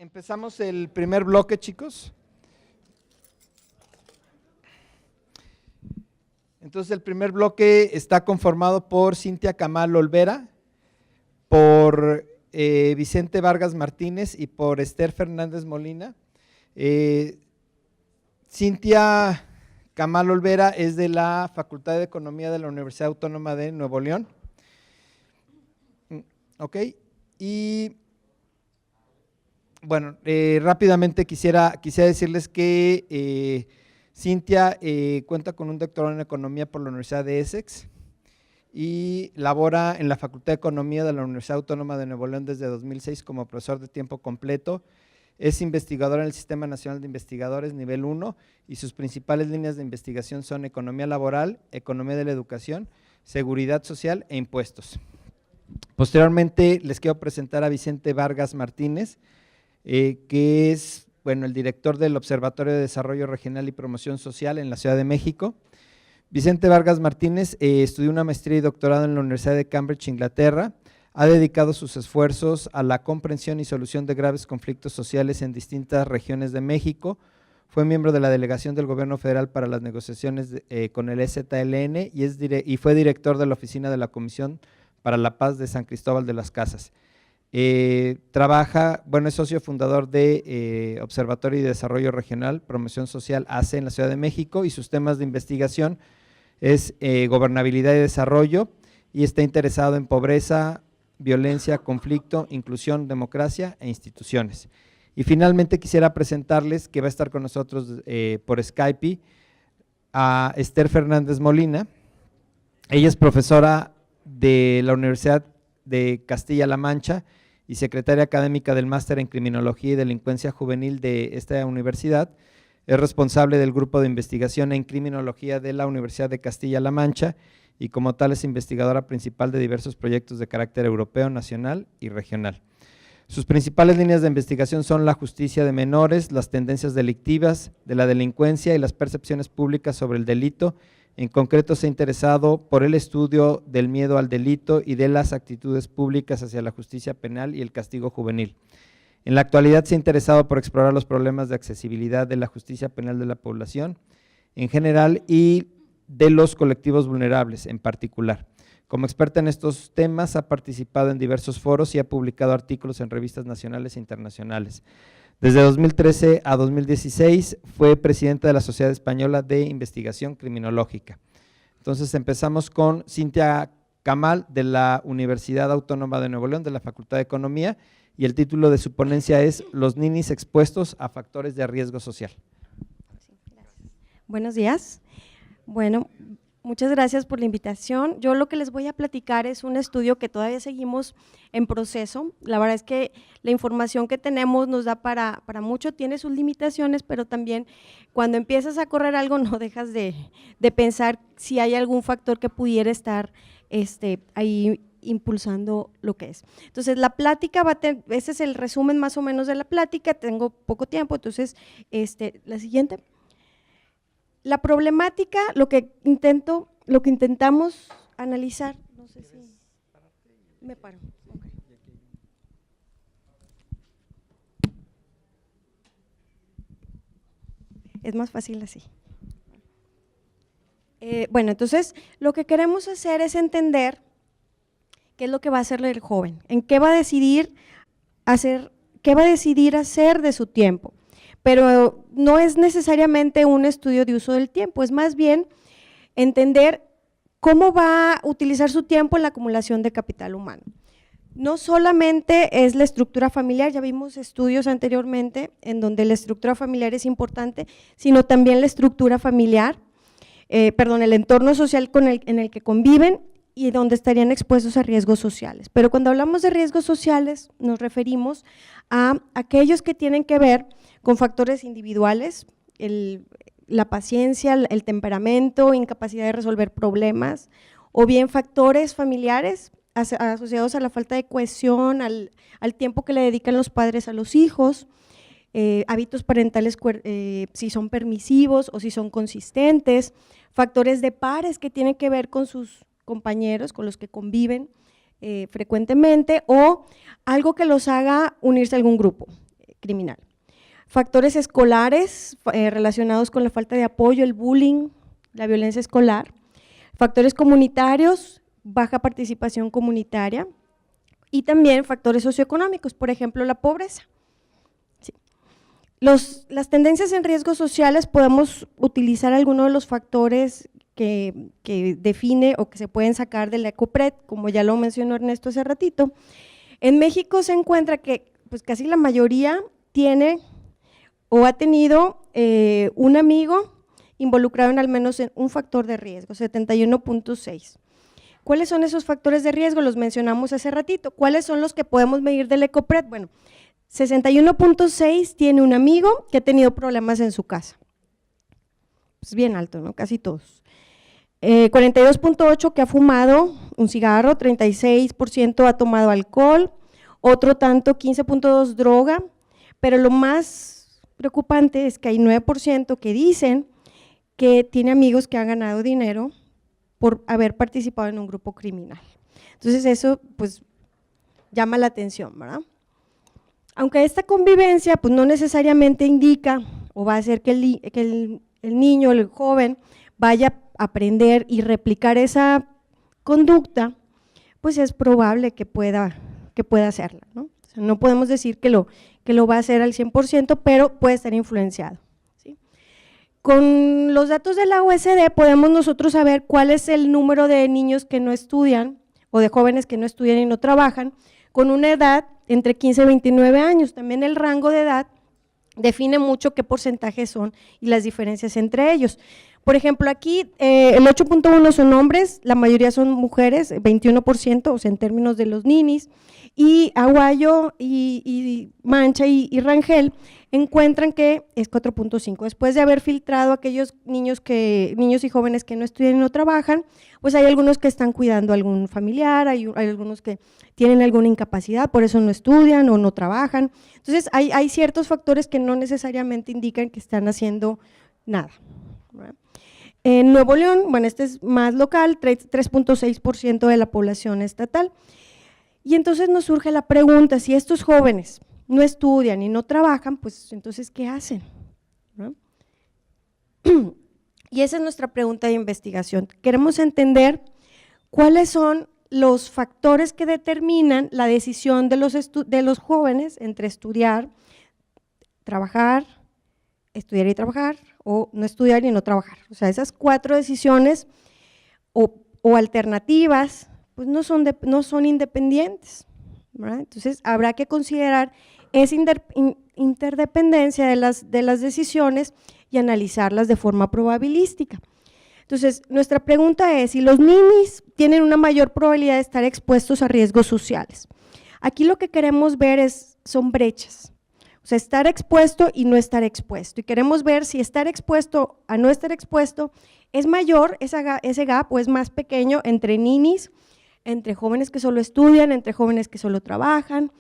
Empezamos el primer bloque, chicos. Entonces, el primer bloque está conformado por Cintia Camal Olvera, por Vicente Vargas Martínez y por Esther Fernández Molina. Cintia Camal Olvera es de la Facultad de Economía de la Universidad Autónoma de Nuevo León. Ok, y bueno, rápidamente quisiera decirles que Cintia cuenta con un doctorado en Economía por la Universidad de Essex y labora en la Facultad de Economía de la Universidad Autónoma de Nuevo León desde 2006 como profesor de tiempo completo. Es investigadora en el Sistema Nacional de Investigadores nivel 1 y sus principales líneas de investigación son economía laboral, economía de la educación, seguridad social e impuestos. Posteriormente les quiero presentar a Vicente Vargas Martínez, que es el director del Observatorio de Desarrollo Regional y Promoción Social en la Ciudad de México. Vicente Vargas Martínez estudió una maestría y doctorado en la Universidad de Cambridge, Inglaterra. Ha dedicado sus esfuerzos a la comprensión y solución de graves conflictos sociales en distintas regiones de México. Fue miembro de la delegación del Gobierno Federal para las negociaciones con el EZLN y fue director de la oficina de la Comisión para la Paz de San Cristóbal de las Casas. Es socio fundador de Observatorio de Desarrollo Regional, Promoción Social ACE en la Ciudad de México, y sus temas de investigación es gobernabilidad y desarrollo, y está interesado en pobreza, violencia, conflicto, inclusión, democracia e instituciones. Y finalmente quisiera presentarles que va a estar con nosotros por Skype a Esther Fernández Molina. Ella es profesora de la Universidad de Castilla-La Mancha y secretaria académica del Máster en Criminología y Delincuencia Juvenil de esta universidad. Es responsable del grupo de investigación en criminología de la Universidad de Castilla-La Mancha y como tal es investigadora principal de diversos proyectos de carácter europeo, nacional y regional. Sus principales líneas de investigación son la justicia de menores, las tendencias delictivas de la delincuencia y las percepciones públicas sobre el delito. En concreto se ha interesado por el estudio del miedo al delito y de las actitudes públicas hacia la justicia penal y el castigo juvenil. En la actualidad se ha interesado por explorar los problemas de accesibilidad de la justicia penal de la población en general y de los colectivos vulnerables en particular. Como experta en estos temas ha participado en diversos foros y ha publicado artículos en revistas nacionales e internacionales. Desde 2013 a 2016 fue presidenta de la Sociedad Española de Investigación Criminológica. Entonces empezamos con Cintia Camal de la Universidad Autónoma de Nuevo León, de la Facultad de Economía, y el título de su ponencia es Los ninis expuestos a factores de riesgo social. Buenos días. Bueno, muchas gracias por la invitación. Yo lo que les voy a platicar es un estudio que todavía seguimos en proceso. La verdad es que la información que tenemos nos da para mucho, tiene sus limitaciones, pero también cuando empiezas a correr algo no dejas de pensar si hay algún factor que pudiera estar ahí impulsando lo que es. Entonces la plática ese es el resumen más o menos de la plática, tengo poco tiempo, entonces la siguiente. La problemática, lo que intentamos analizar, no sé si me paro. Okay. Es más fácil así. Bueno, entonces lo que queremos hacer es entender qué es lo que va a hacer el joven, en qué va a decidir hacer de su tiempo. Pero no es necesariamente un estudio de uso del tiempo, es más bien entender cómo va a utilizar su tiempo en la acumulación de capital humano. No solamente es la estructura familiar, ya vimos estudios anteriormente en donde la estructura familiar es importante, sino también la estructura familiar, el entorno social en el que conviven y donde estarían expuestos a riesgos sociales. Pero cuando hablamos de riesgos sociales nos referimos a aquellos que tienen que ver con factores individuales, la paciencia, el temperamento, incapacidad de resolver problemas, o bien factores familiares asociados a la falta de cohesión, al tiempo que le dedican los padres a los hijos, hábitos parentales si son permisivos o si son consistentes, factores de pares que tienen que ver con sus compañeros con los que conviven frecuentemente, o algo que los haga unirse a algún grupo. criminal. Factores escolares relacionados con la falta de apoyo, el bullying, la violencia escolar. Factores comunitarios, baja participación comunitaria. Y también factores socioeconómicos, por ejemplo, la pobreza. Sí. Las tendencias en riesgos sociales, podemos utilizar algunos de los factores que define o que se pueden sacar de la ECOPRED, como ya lo mencionó Ernesto hace ratito. En México se encuentra que pues casi la mayoría tiene o ha tenido un amigo involucrado en al menos en un factor de riesgo, 71.6. ¿Cuáles son esos factores de riesgo? Los mencionamos hace ratito. ¿Cuáles son los que podemos medir del ECOPRED? Bueno, 61.6 tiene un amigo que ha tenido problemas en su casa. Es bien alto, ¿no? Casi todos. 42.8 que ha fumado un cigarro, 36% ha tomado alcohol, otro tanto, 15.2 droga, pero lo más preocupante es que hay 9% que dicen que tiene amigos que han ganado dinero por haber participado en un grupo criminal. Entonces eso pues llama la atención, ¿verdad? Aunque esta convivencia pues no necesariamente indica o va a hacer que el niño, el joven vaya a aprender y replicar esa conducta, pues es probable que pueda hacerla, ¿no? O sea, no podemos decir que lo va a hacer al 100%, pero puede estar influenciado. Con los datos de la OSD podemos nosotros saber cuál es el número de niños que no estudian o de jóvenes que no estudian y no trabajan con una edad entre 15 y 29 años. También el rango de edad define mucho qué porcentajes son y las diferencias entre ellos. Por ejemplo, aquí el 8.1 son hombres, la mayoría son mujeres, 21%, o sea, en términos de los ninis, y Aguayo y Mancha y Rangel encuentran que es 4.5. Después de haber filtrado a aquellos niños y jóvenes que no estudian y no trabajan, pues hay algunos que están cuidando a algún familiar, hay algunos que tienen alguna incapacidad, por eso no estudian o no trabajan. Entonces hay ciertos factores que no necesariamente indican que están haciendo nada, ¿verdad? En Nuevo León, bueno, este es más local, 3.6% de la población estatal. Y entonces nos surge la pregunta, si estos jóvenes no estudian y no trabajan, pues entonces, ¿qué hacen? ¿No? Y esa es nuestra pregunta de investigación. Queremos entender cuáles son los factores que determinan la decisión de los jóvenes entre estudiar y trabajar, o no estudiar y no trabajar. O sea, esas 4 decisiones o alternativas, pues no son independientes, ¿verdad? Entonces, habrá que considerar esa interdependencia de las decisiones y analizarlas de forma probabilística. Entonces, nuestra pregunta es, si los ninis tienen una mayor probabilidad de estar expuestos a riesgos sociales. Aquí lo que queremos ver son brechas. O sea, estar expuesto y no estar expuesto. Y queremos ver si estar expuesto a no estar expuesto es mayor ese gap o es más pequeño entre ninis, entre jóvenes que solo estudian, entre jóvenes que solo trabajan.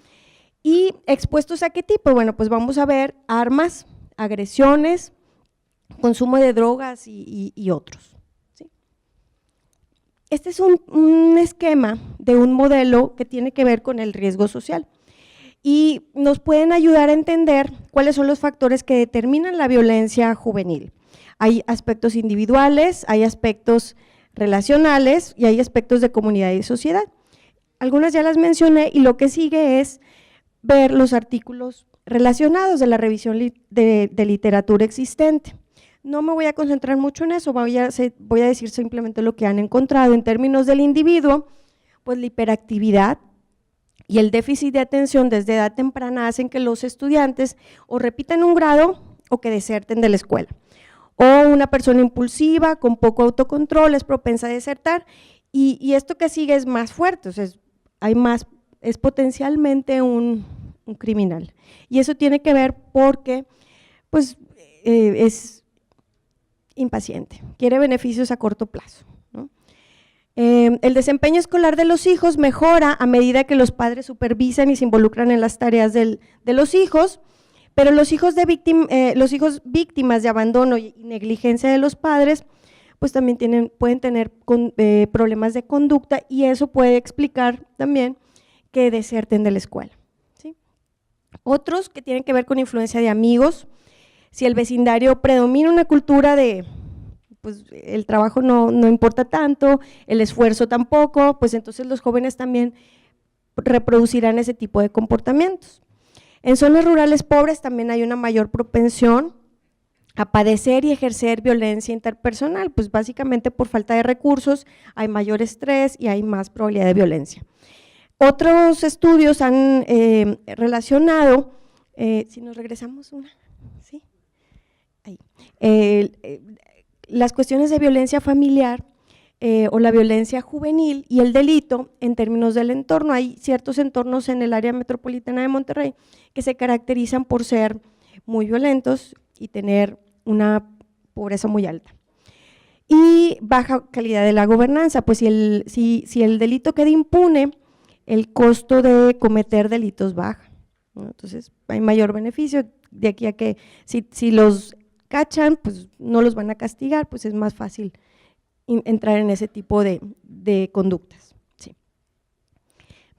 ¿Y expuestos a qué tipo? Bueno, pues vamos a ver armas, agresiones, consumo de drogas y otros. ¿Sí? Este es un esquema de un modelo que tiene que ver con el riesgo social. Y nos pueden ayudar a entender cuáles son los factores que determinan la violencia juvenil. Hay aspectos individuales, hay aspectos relacionales y hay aspectos de comunidad y sociedad. Algunas ya las mencioné y lo que sigue es ver los artículos relacionados de la revisión de literatura existente. No me voy a concentrar mucho en eso, voy a decir simplemente lo que han encontrado. En términos del individuo, pues la hiperactividad y el déficit de atención desde edad temprana hacen que los estudiantes o repitan un grado o que deserten de la escuela. O una persona impulsiva, con poco autocontrol, es propensa a desertar, y esto que sigue es más fuerte, o sea, es potencialmente un criminal. Y eso tiene que ver porque pues, es impaciente, quiere beneficios a corto plazo. El desempeño escolar de los hijos mejora a medida que los padres supervisan y se involucran en las tareas de los hijos, pero los hijos víctimas de abandono y negligencia de los padres, pues también pueden tener problemas de conducta, y eso puede explicar también que deserten de la escuela. ¿Sí? Otros que tienen que ver con influencia de amigos, si el vecindario predomina una cultura de, pues el trabajo no importa tanto, el esfuerzo tampoco, pues entonces los jóvenes también reproducirán ese tipo de comportamientos. En zonas rurales pobres también hay una mayor propensión a padecer y ejercer violencia interpersonal, pues básicamente por falta de recursos hay mayor estrés y hay más probabilidad de violencia. Otros estudios han relacionado, si nos regresamos una, ¿sí? Ahí. Las cuestiones de violencia familiar o la violencia juvenil y el delito en términos del entorno. Hay ciertos entornos en el área metropolitana de Monterrey que se caracterizan por ser muy violentos y tener una pobreza muy alta. Y baja calidad de la gobernanza, pues si el delito queda impune, el costo de cometer delitos baja, ¿no? Entonces hay mayor beneficio de aquí a que si los cachan, pues no los van a castigar, pues es más fácil entrar en ese tipo de conductas. Sí.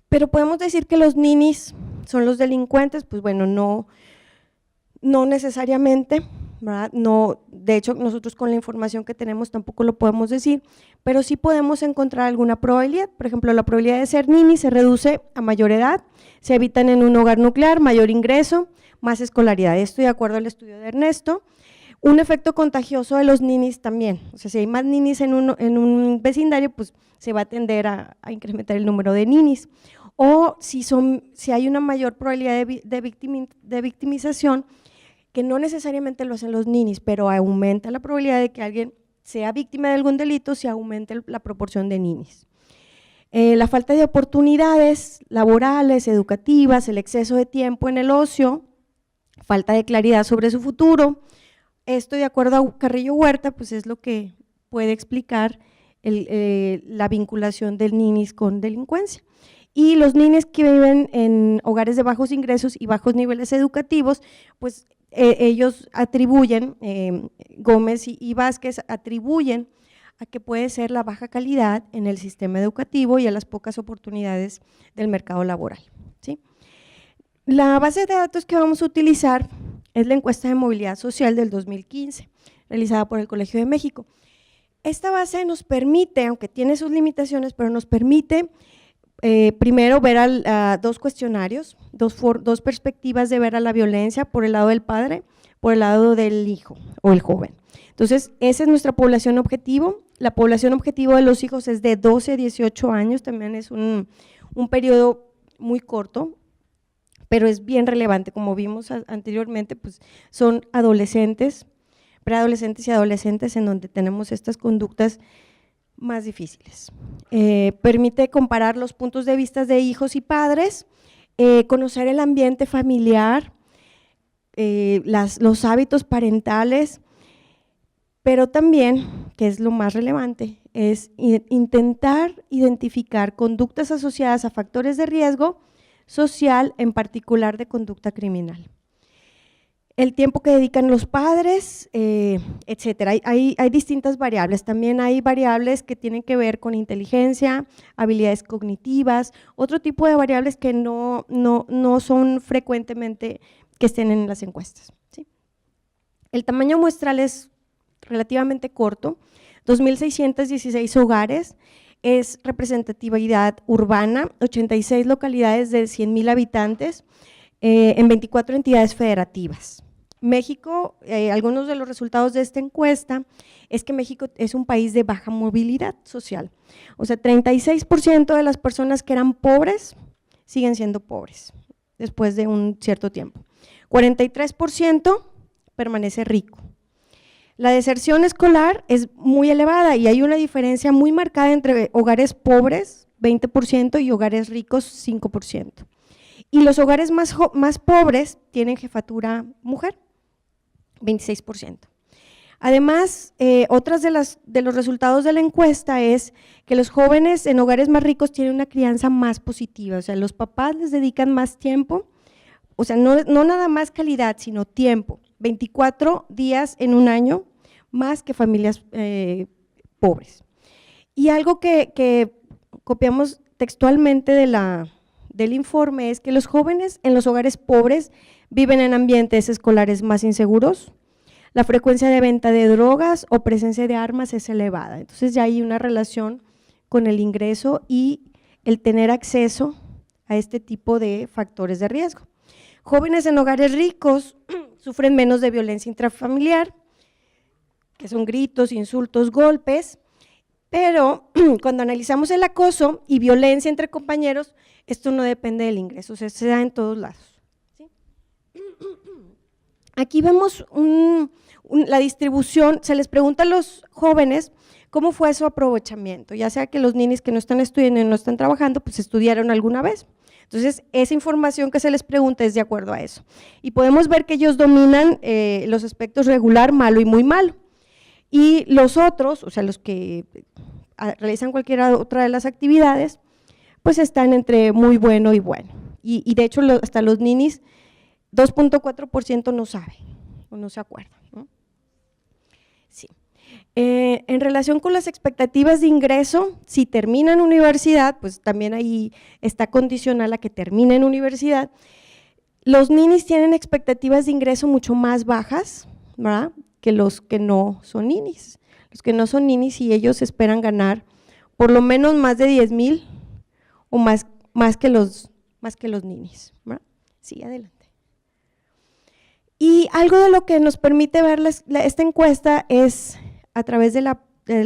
Pero podemos decir que los ninis son los delincuentes, pues bueno, no necesariamente, ¿verdad? No, de hecho, nosotros con la información que tenemos tampoco lo podemos decir, pero sí podemos encontrar alguna probabilidad. Por ejemplo, la probabilidad de ser nini se reduce a mayor edad, se habitan en un hogar nuclear, mayor ingreso, más escolaridad. Esto de acuerdo al estudio de Ernesto. Un efecto contagioso de los ninis también, o sea, si hay más ninis en un vecindario, pues se va a tender a incrementar el número de ninis. O si hay una mayor probabilidad de victimización, que no necesariamente lo hacen los ninis, pero aumenta la probabilidad de que alguien sea víctima de algún delito si aumenta la proporción de ninis. La falta de oportunidades laborales, educativas, el exceso de tiempo en el ocio, falta de claridad sobre su futuro. Esto, de acuerdo a Carrillo Huerta, pues es lo que puede explicar la vinculación del ninis con delincuencia. Y los ninis que viven en hogares de bajos ingresos y bajos niveles educativos, pues ellos atribuyen, Gómez y Vázquez atribuyen a que puede ser la baja calidad en el sistema educativo y a las pocas oportunidades del mercado laboral, ¿sí? La base de datos que vamos a utilizar es la encuesta de movilidad social del 2015, realizada por el Colegio de México. Esta base nos permite, aunque tiene sus limitaciones, pero nos permite primero ver dos cuestionarios, dos perspectivas de ver a la violencia, por el lado del padre, por el lado del hijo o el joven. Entonces, esa es nuestra población objetivo. La población objetivo de los hijos es de 12 a 18 años, también es un periodo muy corto, pero es bien relevante, como vimos anteriormente, pues son adolescentes, preadolescentes y adolescentes en donde tenemos estas conductas más difíciles. Permite comparar los puntos de vista de hijos y padres, conocer el ambiente familiar, los hábitos parentales, pero también, que es lo más relevante, es intentar identificar conductas asociadas a factores de riesgo social, en particular de conducta criminal. El tiempo que dedican los padres, etcétera. Hay distintas variables, también hay variables que tienen que ver con inteligencia, habilidades cognitivas, otro tipo de variables que no son frecuentemente que estén en las encuestas, ¿sí? El tamaño muestral es relativamente corto, 2.616 hogares, es representatividad urbana, 86 localidades de 100,000 habitantes, en 24 entidades federativas. México, algunos de los resultados de esta encuesta es que México es un país de baja movilidad social, o sea, 36% de las personas que eran pobres siguen siendo pobres después de un cierto tiempo, 43% permanece rico. La deserción escolar es muy elevada y hay una diferencia muy marcada entre hogares pobres, 20%, y hogares ricos, 5%. Y los hogares más pobres tienen jefatura mujer, 26%. Además, otras de los resultados de la encuesta es que los jóvenes en hogares más ricos tienen una crianza más positiva, o sea, los papás les dedican más tiempo, o sea, no nada más calidad, sino tiempo, 24 días en un año, más que familias pobres. Y algo que copiamos textualmente de del informe es que los jóvenes en los hogares pobres viven en ambientes escolares más inseguros, la frecuencia de venta de drogas o presencia de armas es elevada. Entonces ya hay una relación con el ingreso y el tener acceso a este tipo de factores de riesgo. Jóvenes en hogares ricos sufren menos de violencia intrafamiliar, que son gritos, insultos, golpes, pero cuando analizamos el acoso y violencia entre compañeros, esto no depende del ingreso, o sea, se da en todos lados. ¿Sí? Aquí vemos la distribución, se les pregunta a los jóvenes cómo fue su aprovechamiento, ya sea que los ninis que no están estudiando y no están trabajando, pues estudiaron alguna vez. Entonces, esa información que se les pregunta es de acuerdo a eso. Y podemos ver que ellos dominan los aspectos regular, malo y muy malo. Y los otros, o sea, los que realizan cualquiera otra de las actividades, pues están entre muy bueno y bueno. Y de hecho, hasta los ninis, 2.4% no sabe o no se acuerda, ¿no? Sí. En relación con las expectativas de ingreso, si terminan universidad, pues también ahí está condicional a que terminen universidad. Los ninis tienen expectativas de ingreso mucho más bajas, ¿verdad?, que los que no son ninis. Los que no son ninis y ellos esperan ganar por lo menos más de 10,000 o más que los ninis, ¿verdad? Sí, adelante. Y algo de lo que nos permite ver esta encuesta es, a través de la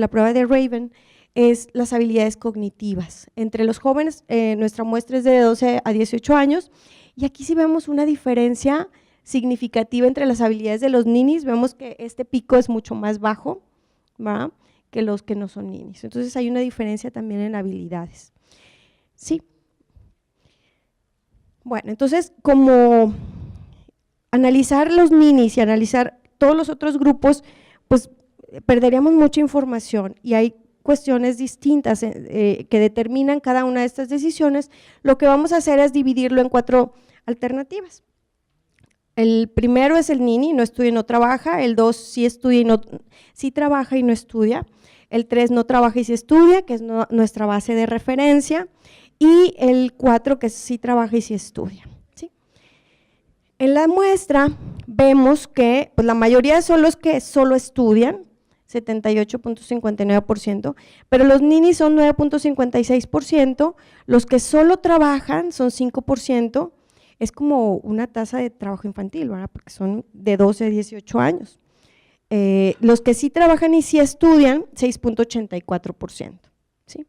prueba de Raven, es las habilidades cognitivas. Entre los jóvenes, nuestra muestra es de 12 a 18 años, y aquí sí vemos una diferencia significativa entre las habilidades de los ninis. Vemos que este pico es mucho más bajo, ¿verdad?, que los que no son ninis. Entonces hay una diferencia también en habilidades. Sí. Bueno, entonces como analizar los ninis y analizar todos los otros grupos, pues perderíamos mucha información y hay cuestiones distintas que determinan cada una de estas decisiones. Lo que vamos a hacer es dividirlo en 4 alternativas. El primero es el nini, no estudia y no trabaja. El 2, sí estudia y sí trabaja y no estudia. El 3, no trabaja y sí estudia, que es nuestra base de referencia. Y el 4, que es sí trabaja y sí estudia. ¿Sí? En la muestra vemos que pues, la mayoría son los que solo estudian, 78.59%, pero los ninis son 9.56%, los que solo trabajan son 5%, es como una tasa de trabajo infantil, ¿verdad?, porque son de 12 a 18 años. Los que sí trabajan y sí estudian, 6.84%. ¿Sí?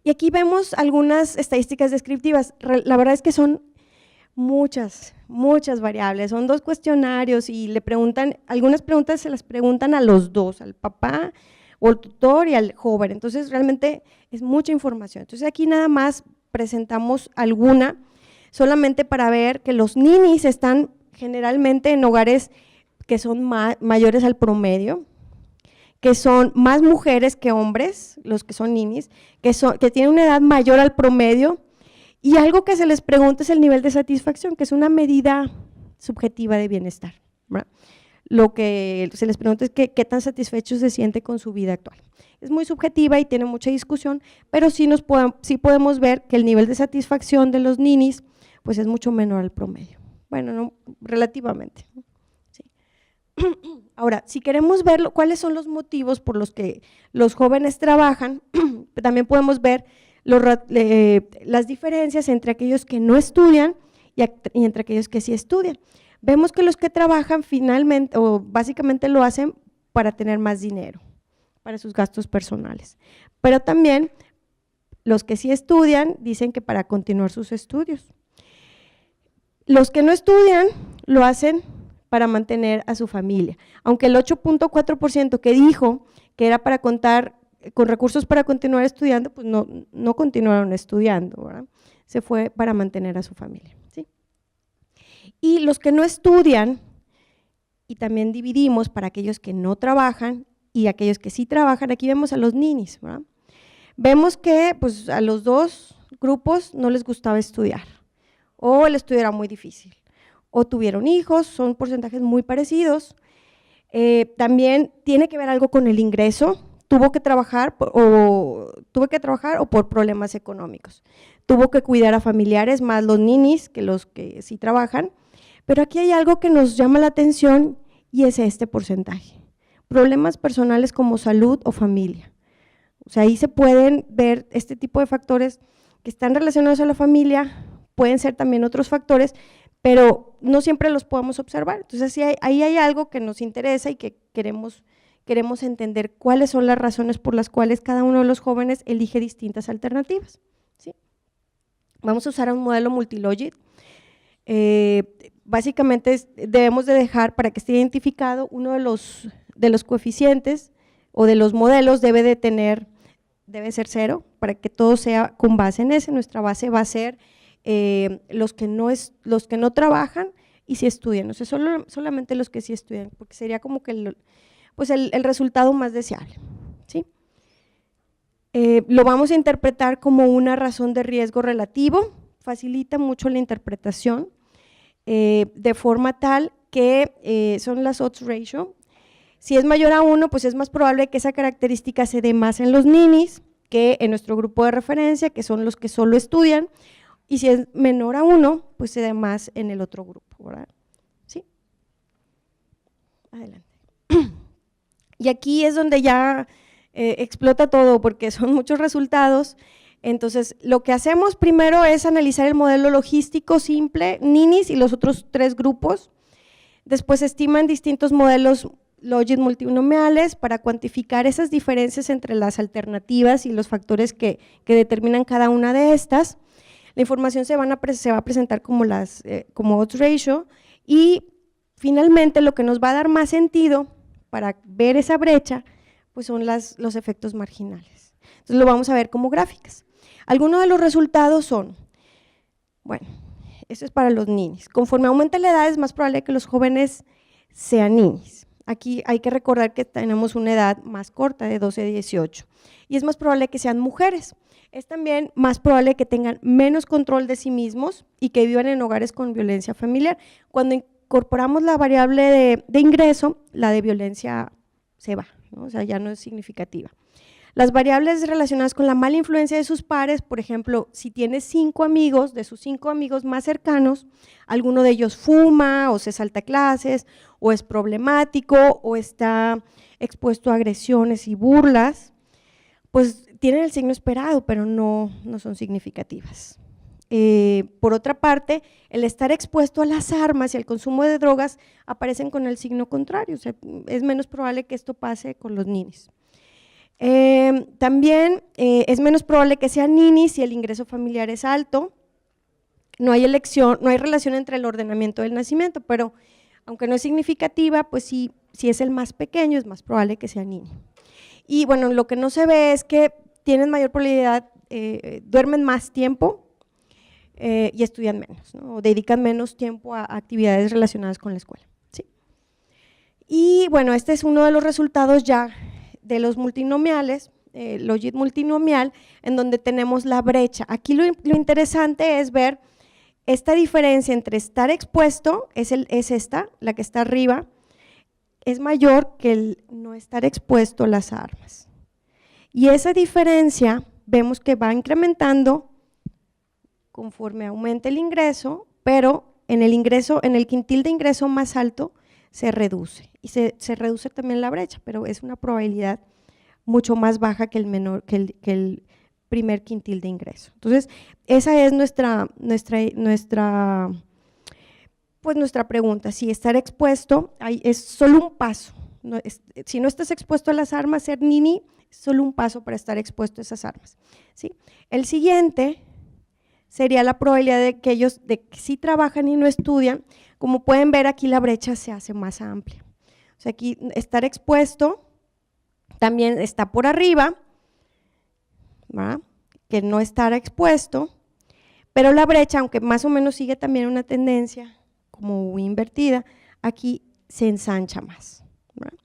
Y aquí vemos algunas estadísticas descriptivas. La verdad es que son muchas variables, son 2 cuestionarios y le preguntan, algunas preguntas se las preguntan a los dos, al papá o al tutor y al joven, entonces realmente es mucha información. Entonces aquí nada más presentamos alguna, solamente para ver que los ninis están generalmente en hogares que son mayores al promedio, que son más mujeres que hombres, los que son ninis, que tienen una edad mayor al promedio. Y algo que se les pregunta es el nivel de satisfacción, que es una medida subjetiva de bienestar, ¿verdad? Lo que se les pregunta es qué tan satisfechos se siente con su vida actual. Es muy subjetiva y tiene mucha discusión, pero sí podemos ver que el nivel de satisfacción de los ninis pues es mucho menor al promedio. Bueno, no, relativamente. Sí. Ahora, si queremos ver cuáles son los motivos por los que los jóvenes trabajan, también podemos ver las diferencias entre aquellos que no estudian y entre aquellos que sí estudian. Vemos que los que trabajan finalmente o básicamente lo hacen para tener más dinero, para sus gastos personales, pero también los que sí estudian dicen que para continuar sus estudios. Los que no estudian lo hacen para mantener a su familia, aunque el 8.4% que dijo que era para contar con recursos para continuar estudiando, pues no continuaron estudiando, ¿verdad? Se fue para mantener a su familia, ¿sí? Y los que no estudian, y también dividimos para aquellos que no trabajan y aquellos que sí trabajan, aquí vemos a los ninis, ¿verdad? Vemos que pues, a los 2 grupos no les gustaba estudiar, o el estudio era muy difícil, o tuvieron hijos, son porcentajes muy parecidos. También tiene que ver algo con el ingreso, tuvo que trabajar o por problemas económicos. Tuvo que cuidar a familiares, más los ninis que los que sí trabajan. Pero aquí hay algo que nos llama la atención y es este porcentaje. Problemas personales como salud o familia. O sea, ahí se pueden ver este tipo de factores que están relacionados a la familia, pueden ser también otros factores, pero no siempre los podemos observar. Entonces, ahí hay algo que nos interesa y que queremos entender cuáles son las razones por las cuales cada uno de los jóvenes elige distintas alternativas, ¿sí? Vamos a usar un modelo multilogit. Básicamente debemos de dejar, para que esté identificado, uno de los coeficientes o de los modelos debe ser 0, para que todo sea con base en ese. Nuestra base va a ser los que no trabajan y sí estudian, o sea, solamente los que sí estudian, porque sería como que el resultado más deseable, ¿sí? Lo vamos a interpretar como una razón de riesgo relativo, facilita mucho la interpretación, de forma tal que son las odds ratio. Si es mayor a 1, pues es más probable que esa característica se dé más en los ninis que en nuestro grupo de referencia, que son los que solo estudian, y si es menor a 1, pues se dé más en el otro grupo, ¿verdad? ¿Sí? Adelante. Y aquí es donde ya explota todo, porque son muchos resultados. Entonces, lo que hacemos primero es analizar el modelo logístico simple, ninis y los otros 3 grupos. Después estiman distintos modelos logit multinomiales para cuantificar esas diferencias entre las alternativas y los factores que determinan cada una de estas. La información se va a presentar como odds ratio, y finalmente lo que nos va a dar más sentido para ver esa brecha pues son los efectos marginales. Entonces lo vamos a ver como gráficas. Algunos de los resultados son, bueno, esto es para los ninis. Conforme aumente la edad es más probable que los jóvenes sean ninis. Aquí hay que recordar que tenemos una edad más corta, de 12 a 18, y es más probable que sean mujeres. Es también más probable que tengan menos control de sí mismos y que vivan en hogares con violencia familiar. Cuando incorporamos la variable de ingreso, la de violencia se va, ¿no? O sea, ya no es significativa. Las variables relacionadas con la mala influencia de sus pares, por ejemplo, si tienes 5 amigos, de sus 5 amigos más cercanos, alguno de ellos fuma o se salta clases o es problemático o está expuesto a agresiones y burlas, pues tienen el signo esperado, pero no son significativas. Por otra parte, el estar expuesto a las armas y al consumo de drogas aparecen con el signo contrario, o sea, es menos probable que esto pase con los ninis. También es menos probable que sean ninis si el ingreso familiar es alto. No hay relación entre el ordenamiento del nacimiento, pero aunque no es significativa, pues sí, si es el más pequeño es más probable que sea niño. Y bueno, lo que no se ve es que tienen mayor probabilidad, duermen más tiempo y estudian menos, ¿no? O dedican menos tiempo a actividades relacionadas con la escuela, ¿sí? Y bueno, este es uno de los resultados ya de los multinomiales, logit multinomial, en donde tenemos la brecha. Aquí lo interesante es ver esta diferencia entre estar expuesto, es esta, la que está arriba, es mayor que el no estar expuesto a las armas. Y esa diferencia vemos que va incrementando conforme aumenta el ingreso, pero en el quintil de ingreso más alto se reduce, y se reduce también la brecha, pero es una probabilidad mucho más baja que el primer quintil de ingreso. Entonces, esa es nuestra pregunta, si estar expuesto es solo un paso, si no estás expuesto a las armas, ser nini es solo un paso para estar expuesto a esas armas, ¿sí? El siguiente sería la probabilidad de que ellos sí trabajan y no estudian. Como pueden ver, aquí la brecha se hace más amplia. O sea, aquí estar expuesto también está por arriba, ¿verdad?, que no estar expuesto, pero la brecha, aunque más o menos sigue también una tendencia como invertida, aquí se ensancha más, ¿verdad?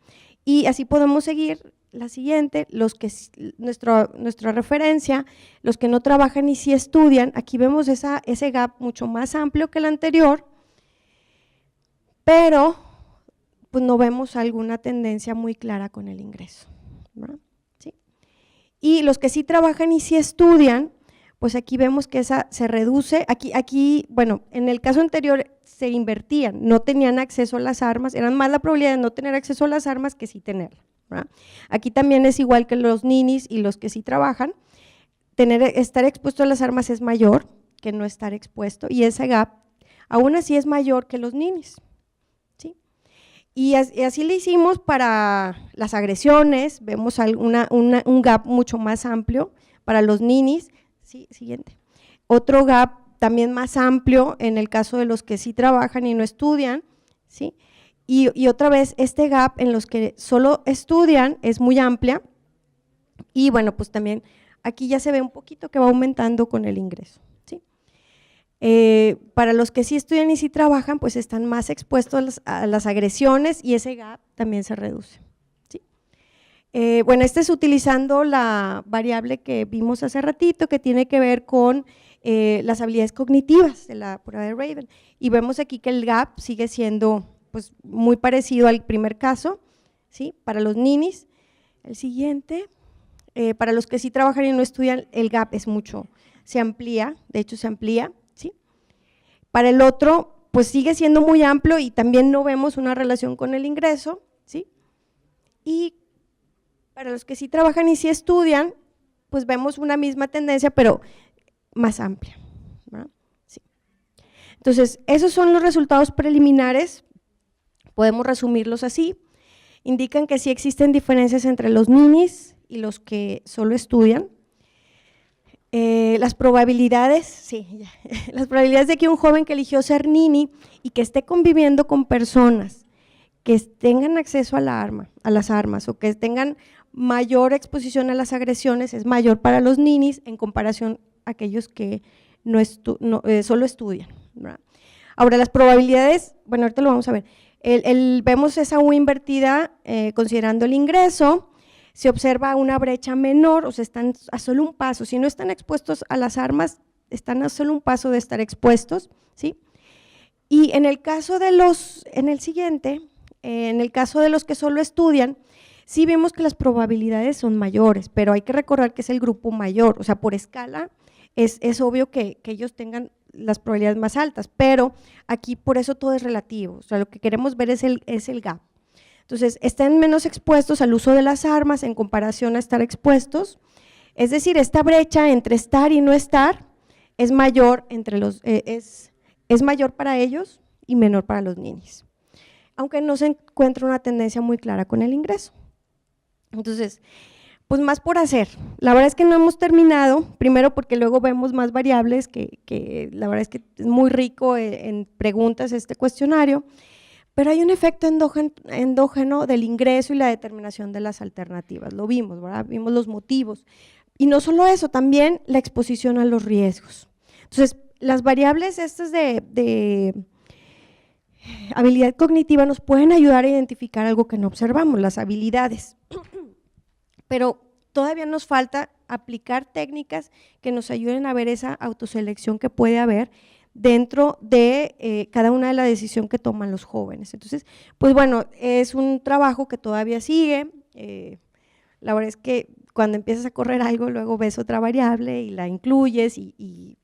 Y así podemos seguir. La siguiente, nuestra referencia, los que no trabajan y sí estudian, aquí vemos ese gap mucho más amplio que el anterior, pero pues no vemos alguna tendencia muy clara con el ingreso, ¿verdad? Y los que sí trabajan y sí estudian, pues aquí vemos que esa se reduce. Aquí, bueno, en el caso anterior se invertían, no tenían acceso a las armas, eran más la probabilidad de no tener acceso a las armas que sí tenerla, ¿verdad? Aquí también es igual que los ninis y los que sí trabajan, estar expuesto a las armas es mayor que no estar expuesto, y ese gap aún así es mayor que los ninis, ¿sí? Y así le hicimos para las agresiones, vemos un gap mucho más amplio para los ninis. Sí, siguiente. Otro gap también más amplio en el caso de los que sí trabajan y no estudian, ¿sí? Y otra vez, este gap en los que solo estudian es muy amplia, y bueno, pues también aquí ya se ve un poquito que va aumentando con el ingreso, ¿sí? Para los que sí estudian y sí trabajan, pues están más expuestos a las agresiones, y ese gap también se reduce, ¿sí? Bueno, este es utilizando la variable que vimos hace ratito, que tiene que ver con las habilidades cognitivas de la prueba de Raven, y vemos aquí que el gap sigue siendo pues muy parecido al primer caso, ¿sí? Para los ninis. El siguiente, para los que sí trabajan y no estudian, el gap es mucho, se amplía, de hecho se amplía, ¿sí? Para el otro, pues sigue siendo muy amplio y también no vemos una relación con el ingreso, ¿sí? Y para los que sí trabajan y sí estudian, pues vemos una misma tendencia, pero más amplia, ¿verdad? Sí. Entonces, esos son los resultados preliminares, podemos resumirlos así. Indican que sí existen diferencias entre los ninis y los que solo estudian. Las probabilidades, sí, ya. Las probabilidades de que un joven que eligió ser nini y que esté conviviendo con personas que tengan acceso a las armas, o que tengan mayor exposición a las agresiones, es mayor para los ninis en comparación a aquellos que solo estudian, ¿verdad? Ahora, las probabilidades, bueno, ahorita lo vamos a ver, vemos esa U invertida considerando el ingreso, se observa una brecha menor, o sea, están a solo un paso, si no están expuestos a las armas, están a solo un paso de estar expuestos, ¿sí? Y en el caso de en el siguiente, en el caso de los que solo estudian, sí vemos que las probabilidades son mayores, pero hay que recordar que es el grupo mayor, o sea, por escala es obvio que ellos tengan las probabilidades más altas, pero aquí por eso todo es relativo, o sea, lo que queremos ver es el gap. Entonces, están menos expuestos al uso de las armas en comparación a estar expuestos, es decir, esta brecha entre estar y no estar es mayor, es mayor para ellos y menor para los ninis, aunque no se encuentra una tendencia muy clara con el ingreso. Entonces, pues más por hacer. La verdad es que no hemos terminado, primero porque luego vemos más variables, que la verdad es que es muy rico en preguntas este cuestionario, pero hay un efecto endógeno del ingreso y la determinación de las alternativas, lo vimos, ¿verdad? Vimos los motivos. Y no solo eso, también la exposición a los riesgos. Entonces, las variables estas de habilidad cognitiva nos pueden ayudar a identificar algo que no observamos, las habilidades. Pero todavía nos falta aplicar técnicas que nos ayuden a ver esa autoselección que puede haber dentro de cada una de las decisiones que toman los jóvenes. Entonces, pues bueno, es un trabajo que todavía sigue, la verdad es que cuando empiezas a correr algo, luego ves otra variable y la incluyes y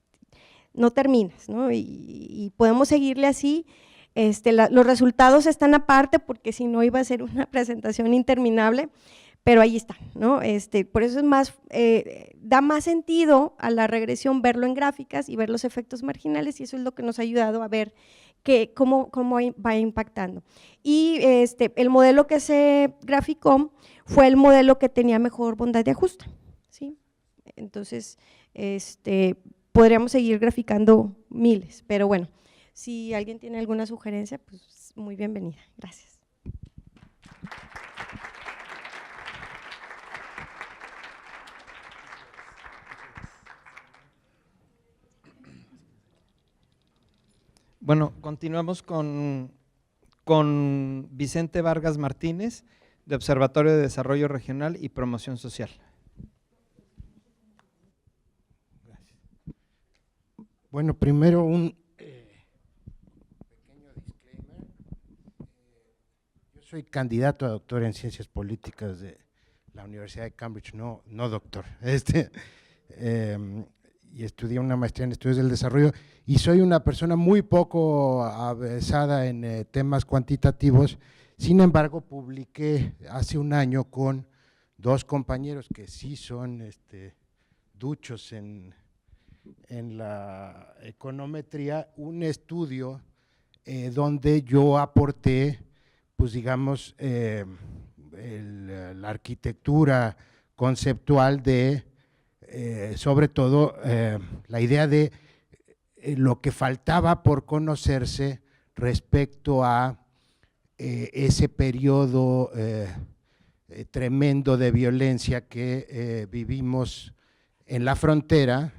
no terminas, ¿no? Y podemos seguirle así. Los resultados están aparte porque si no iba a ser una presentación interminable, pero ahí está, ¿no? Por eso es más, da más sentido a la regresión verlo en gráficas y ver los efectos marginales, y eso es lo que nos ha ayudado a ver cómo va impactando. Y el modelo que se graficó fue el modelo que tenía mejor bondad de ajuste, ¿sí? Entonces, podríamos seguir graficando miles, pero bueno, si alguien tiene alguna sugerencia, pues muy bienvenida. Gracias. Bueno, continuamos con Vicente Vargas Martínez, de Observatorio de Desarrollo Regional y Promoción Social. Gracias. Bueno, primero un pequeño disclaimer. Yo soy candidato a doctor en Ciencias Políticas de la Universidad de Cambridge, no doctor, y estudié una maestría en estudios del desarrollo, y soy una persona muy poco avesada en temas cuantitativos. Sin embargo, publiqué hace un año con 2 compañeros que sí son duchos en la econometría, un estudio donde yo aporté, pues digamos, la arquitectura conceptual de, sobre todo, la idea de lo que faltaba por conocerse respecto a ese periodo tremendo de violencia que vivimos en la frontera,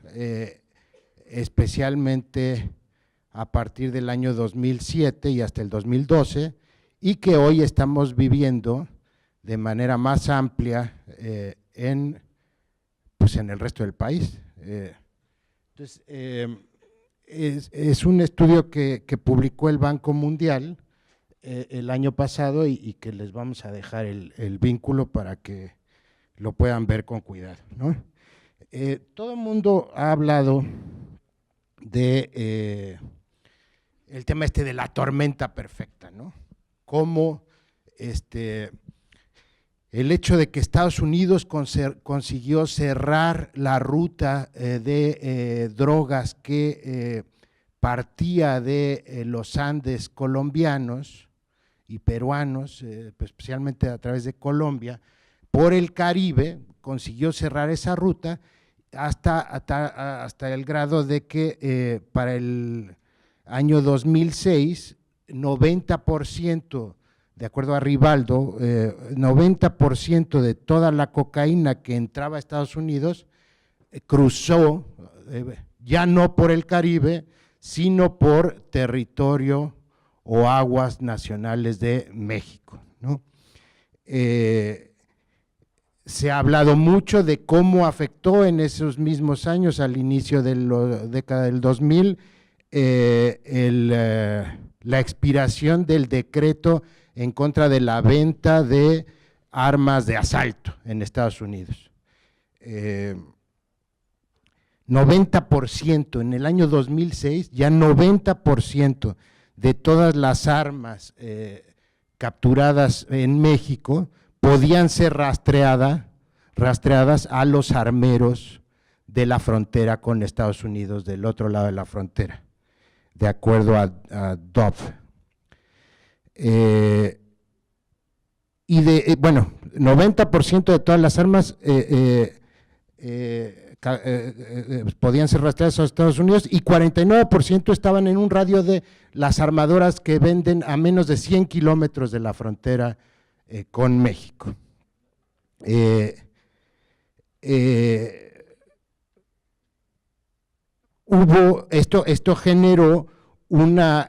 especialmente a partir del año 2007 y hasta el 2012, y que hoy estamos viviendo de manera más amplia pues en el resto del país. Entonces, es un estudio que publicó el Banco Mundial el año pasado y que les vamos a dejar el vínculo para que lo puedan ver con cuidado, ¿no? Todo el mundo ha hablado de el tema de la tormenta perfecta, ¿no? Cómo el hecho de que Estados Unidos consiguió cerrar la ruta de drogas que partía de los Andes colombianos y peruanos, especialmente a través de Colombia, por el Caribe, consiguió cerrar esa ruta hasta el grado de que para el año 2006, 90%, de acuerdo a Rivaldo, 90% de toda la cocaína que entraba a Estados Unidos cruzó, ya no por el Caribe, sino por territorio o aguas nacionales de México, ¿no? Se ha hablado mucho de cómo afectó en esos mismos años, al inicio de la década del 2000, la expiración del decreto en contra de la venta de armas de asalto en Estados Unidos. 90%, en el año 2006, ya 90% de todas las armas capturadas en México podían ser rastreadas a los armeros de la frontera con Estados Unidos, del otro lado de la frontera, de acuerdo a Dove. Bueno, 90% de todas las armas podían ser rastreadas a Estados Unidos y 49% estaban en un radio de las armadoras que venden a menos de 100 kilómetros de la frontera con México. Esto generó una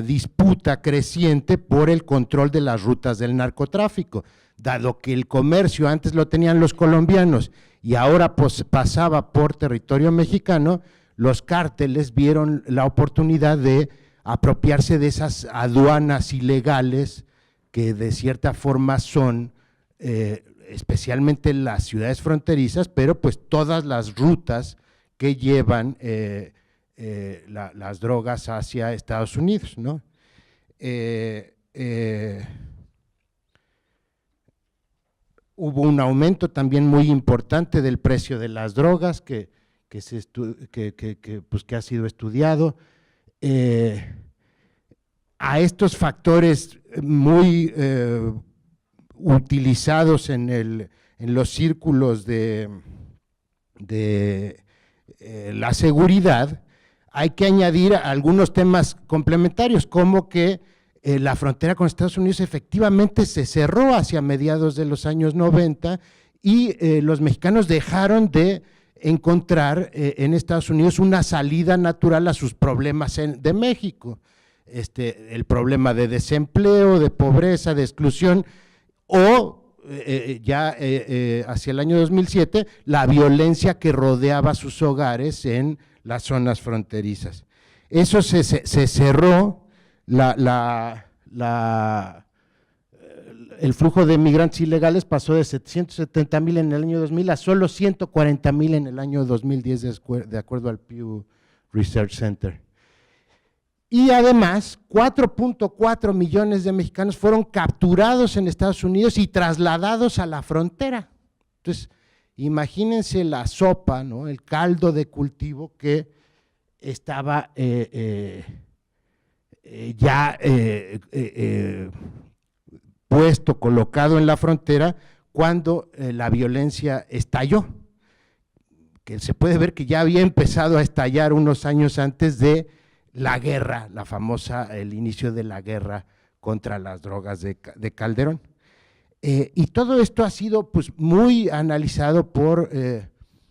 disputa creciente por el control de las rutas del narcotráfico, dado que el comercio antes lo tenían los colombianos y ahora pues pasaba por territorio mexicano. Los cárteles vieron la oportunidad de apropiarse de esas aduanas ilegales que de cierta forma son, especialmente las ciudades fronterizas, pero pues todas las rutas que llevan las drogas hacia Estados Unidos, ¿no? Hubo un aumento también muy importante del precio de las drogas que ha sido estudiado. A estos factores muy utilizados en los círculos de la seguridad, hay que añadir algunos temas complementarios, como que la frontera con Estados Unidos efectivamente se cerró hacia mediados de los años 90 y los mexicanos dejaron de encontrar en Estados Unidos una salida natural a sus problemas de México. El problema de desempleo, de pobreza, de exclusión, o hacia el año 2007, la violencia que rodeaba sus hogares en las zonas fronterizas. Eso se cerró, el flujo de migrantes ilegales pasó de 770,000 en el año 2000 a solo 140,000 en el año 2010, de acuerdo al Pew Research Center. Y además, 4.4 millones de mexicanos fueron capturados en Estados Unidos y trasladados a la frontera. Entonces, imagínense la sopa, ¿no? El caldo de cultivo que estaba puesto, colocado en la frontera cuando la violencia estalló, que se puede ver que ya había empezado a estallar unos años antes de la guerra, el inicio de la guerra contra las drogas de Calderón. Y todo esto ha sido pues muy analizado por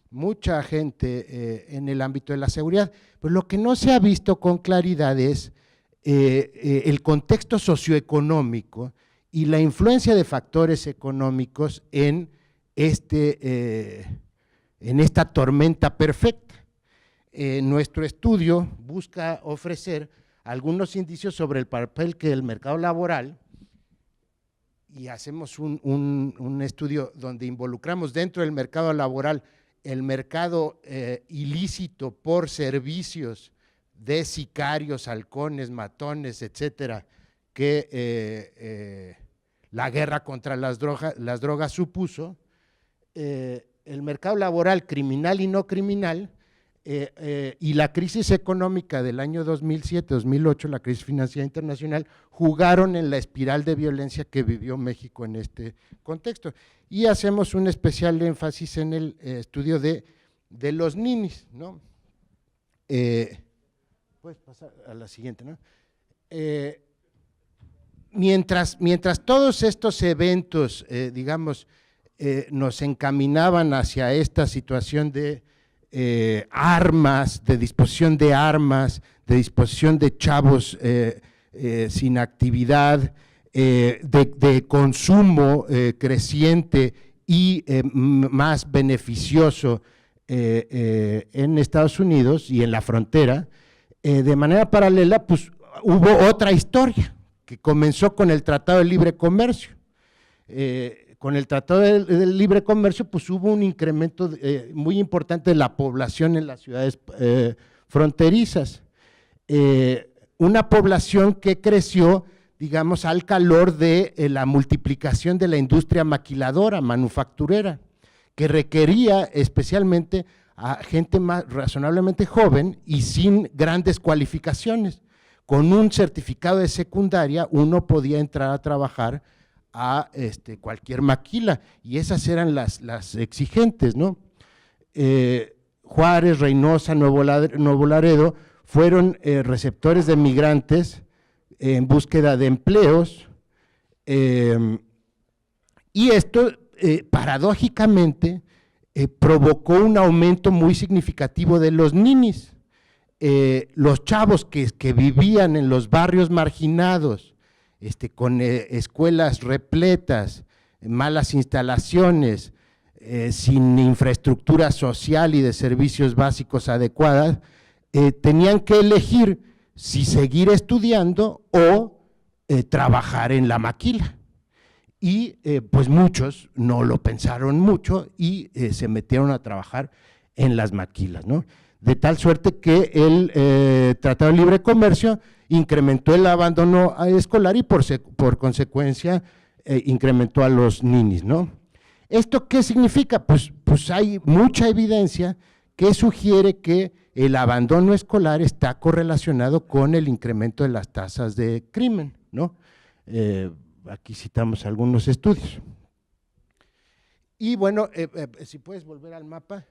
mucha gente en el ámbito de la seguridad, pero lo que no se ha visto con claridad es el contexto socioeconómico y la influencia de factores económicos en esta tormenta perfecta. Nuestro estudio busca ofrecer algunos indicios sobre el papel que el mercado laboral, y hacemos un estudio donde involucramos dentro del mercado laboral el mercado ilícito por servicios de sicarios, halcones, matones, etcétera, que la guerra contra las drogas supuso, el mercado laboral criminal y no criminal, y la crisis económica del año 2007-2008, la crisis financiera internacional, jugaron en la espiral de violencia que vivió México en este contexto. Y hacemos un especial énfasis en el estudio de los ninis, ¿no? Puedes pasar a la siguiente, ¿no? Mientras todos estos eventos, nos encaminaban hacia esta situación de armas, de disposición de armas, de disposición de chavos sin actividad, de consumo creciente y más beneficioso en Estados Unidos y en la frontera, de manera paralela, pues hubo otra historia que comenzó con el Tratado de Libre Comercio. Con el Tratado de Libre Comercio, pues hubo un incremento muy importante de la población en las ciudades fronterizas. Una población que creció, digamos, al calor de la multiplicación de la industria maquiladora, manufacturera, que requería especialmente a gente más razonablemente joven y sin grandes cualificaciones. Con un certificado de secundaria uno podía entrar a trabajar a cualquier maquila, y esas eran las exigentes, ¿no? Juárez, Reynosa, Nuevo Laredo fueron receptores de migrantes en búsqueda de empleos, y esto paradójicamente provocó un aumento muy significativo de los ninis. Los chavos que vivían en los barrios marginados, con escuelas repletas, malas instalaciones, sin infraestructura social y de servicios básicos adecuadas, tenían que elegir si seguir estudiando o trabajar en la maquila. Y pues muchos no lo pensaron mucho y se metieron a trabajar en las maquilas, ¿no? De tal suerte que el Tratado de Libre Comercio incrementó el abandono escolar y por consecuencia incrementó a los ninis, ¿no? ¿Esto qué significa? Pues hay mucha evidencia que sugiere que el abandono escolar está correlacionado con el incremento de las tasas de crimen, ¿no? Aquí citamos algunos estudios. Y bueno, si puedes volver al mapa,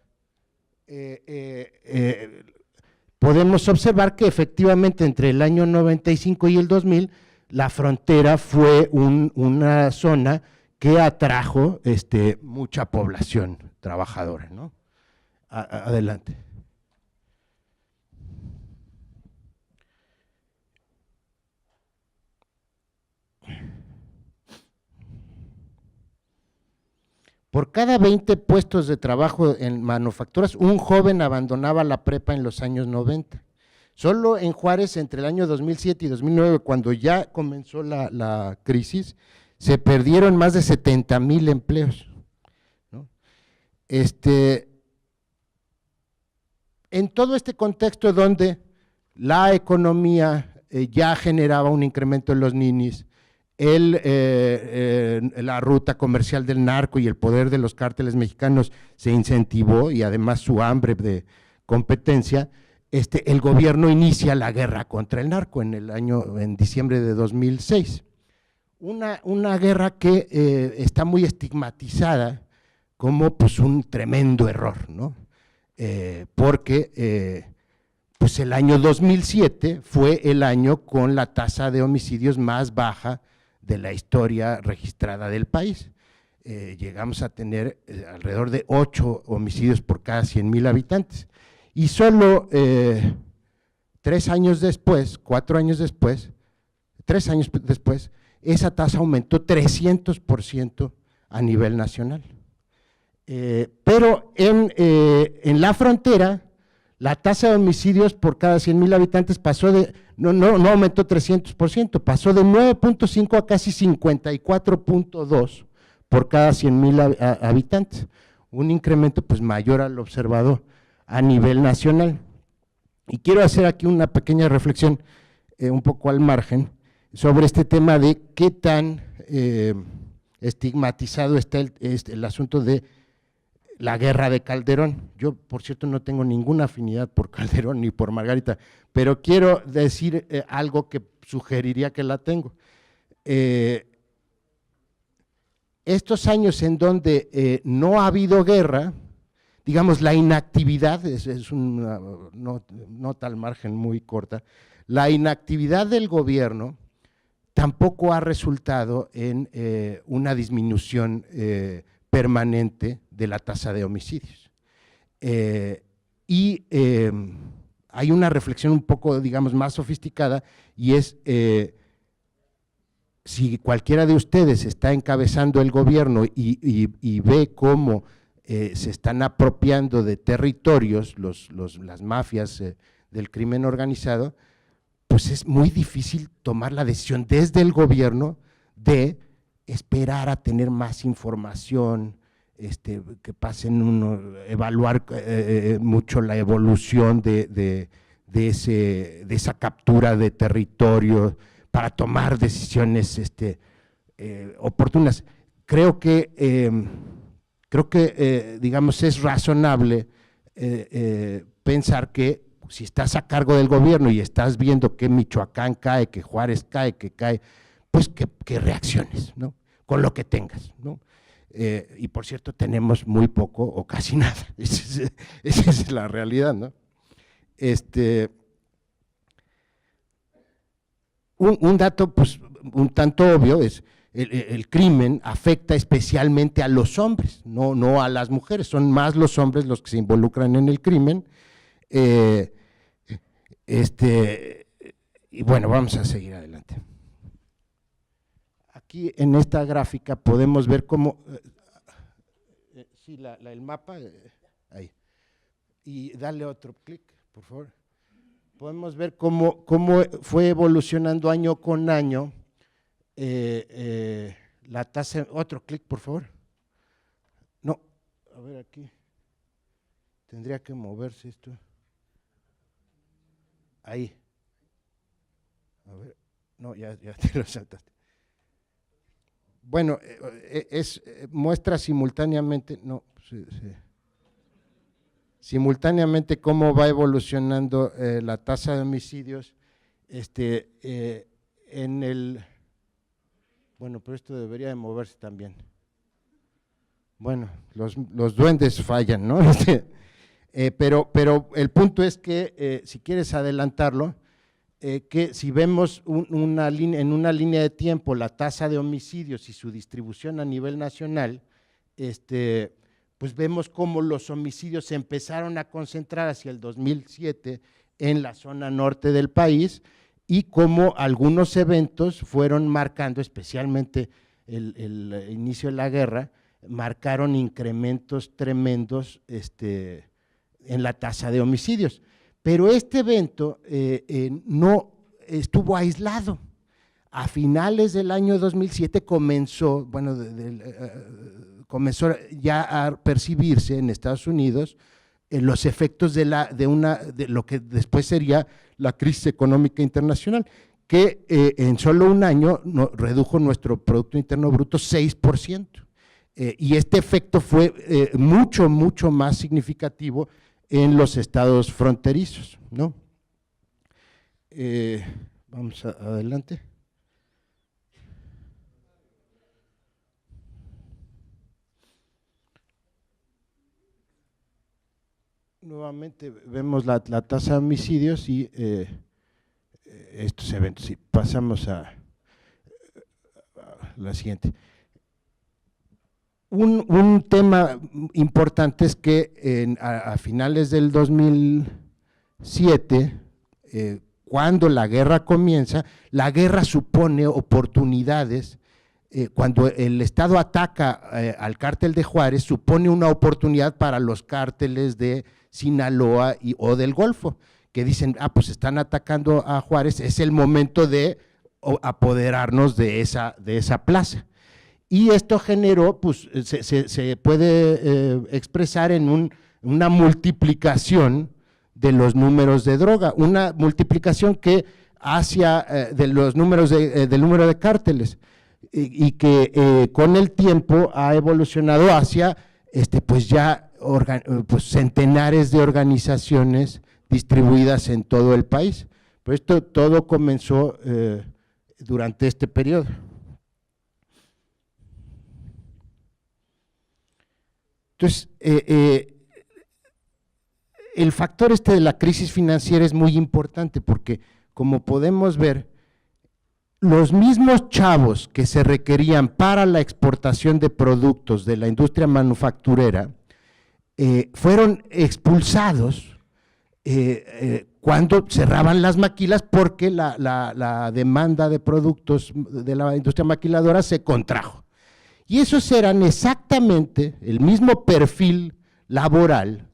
podemos observar que efectivamente entre el año 95 y el 2000 la frontera fue una zona que atrajo mucha población trabajadora, ¿no? Adelante. Por cada 20 puestos de trabajo en manufacturas, un joven abandonaba la prepa en los años 90. Solo en Juárez, entre el año 2007 y 2009, cuando ya comenzó la crisis, se perdieron más de 70,000 empleos, ¿no? En todo este contexto donde la economía ya generaba un incremento en los ninis, la ruta comercial del narco y el poder de los cárteles mexicanos se incentivó, y además su hambre de competencia, el gobierno inicia la guerra contra el narco en diciembre de 2006. Una guerra que está muy estigmatizada como pues un tremendo error, ¿no? Porque pues el año 2007 fue el año con la tasa de homicidios más baja de la historia registrada del país. Llegamos a tener alrededor de 8 homicidios por cada 100,000 habitantes. Y solo 3 años después, 4 años después, 3 años después, esa tasa aumentó 300% a nivel nacional. Pero en la frontera, la tasa de homicidios por cada 100,000 habitantes pasó no aumentó 300%, pasó de 9.5 a casi 54.2 por cada 100,000 habitantes, un incremento pues mayor al observado a nivel nacional. Y quiero hacer aquí una pequeña reflexión, un poco al margen, sobre este tema de qué tan estigmatizado está el asunto de la guerra de Calderón. Yo, por cierto, no tengo ninguna afinidad por Calderón ni por Margarita, pero quiero decir algo que sugeriría que la tengo. Estos años en donde no ha habido guerra, digamos, la inactividad, es una nota al margen muy corta, la inactividad del gobierno tampoco ha resultado en una disminución permanente de la tasa de homicidios. Hay una reflexión un poco, digamos, más sofisticada, y es, si cualquiera de ustedes está encabezando el gobierno y ve cómo se están apropiando de territorios las mafias del crimen organizado, pues es muy difícil tomar la decisión desde el gobierno de esperar a tener más información, que pasen evaluar mucho la evolución de esa captura de territorio para tomar decisiones oportunas. Creo que digamos, es razonable pensar que si estás a cargo del gobierno y estás viendo que Michoacán cae, que Juárez cae, pues que reacciones, ¿no? Con lo que tengas, ¿no? Y por cierto, tenemos muy poco o casi nada, esa es la realidad, ¿no? Un dato pues un tanto obvio es el crimen afecta especialmente a los hombres, no a las mujeres, son más los hombres los que se involucran en el crimen. Y bueno, vamos a seguir adelante. Aquí en esta gráfica podemos ver cómo, sí, el mapa, ahí, y dale otro clic, por favor. Podemos ver cómo fue evolucionando año con año la tasa. Otro clic, por favor. No, a ver aquí, tendría que moverse esto. Ahí. A ver, no, ya te lo saltaste. Bueno, muestra simultáneamente, no, sí. Simultáneamente cómo va evolucionando la tasa de homicidios bueno, pero esto debería de moverse también. Bueno, los duendes fallan, ¿no? Pero el punto es que, si quieres adelantarlo, que si vemos en una línea de tiempo la tasa de homicidios y su distribución a nivel nacional, pues vemos cómo los homicidios se empezaron a concentrar hacia el 2007 en la zona norte del país, y cómo algunos eventos fueron marcando, especialmente el inicio de la guerra, marcaron incrementos tremendos en la tasa de homicidios. Pero este evento no estuvo aislado. A finales del año 2007 comenzó, bueno, comenzó ya a percibirse en Estados Unidos los efectos de lo que después sería la crisis económica internacional, que en solo un año redujo nuestro Producto Interno Bruto 6%. Y este efecto fue mucho más significativo en los estados fronterizos, ¿no? Vamos adelante. Nuevamente vemos la tasa de homicidios y estos eventos. Sí, pasamos a la siguiente. Un tema importante es que a finales del 2007, cuando la guerra comienza, la guerra supone oportunidades. Cuando el Estado ataca al cártel de Juárez, supone una oportunidad para los cárteles de Sinaloa o del Golfo, que dicen, pues están atacando a Juárez, es el momento de apoderarnos de esa plaza. Y esto generó, pues se puede expresar en una multiplicación de los números de droga, una multiplicación que de los números del número de cárteles, y que con el tiempo ha evolucionado hacia pues ya pues centenares de organizaciones distribuidas en todo el país. Pero esto todo comenzó durante este periodo. Entonces, el factor de la crisis financiera es muy importante porque, como podemos ver, los mismos chavos que se requerían para la exportación de productos de la industria manufacturera fueron expulsados cuando cerraban las maquilas, porque la demanda de productos de la industria maquiladora se contrajo. Y esos eran exactamente el mismo perfil laboral,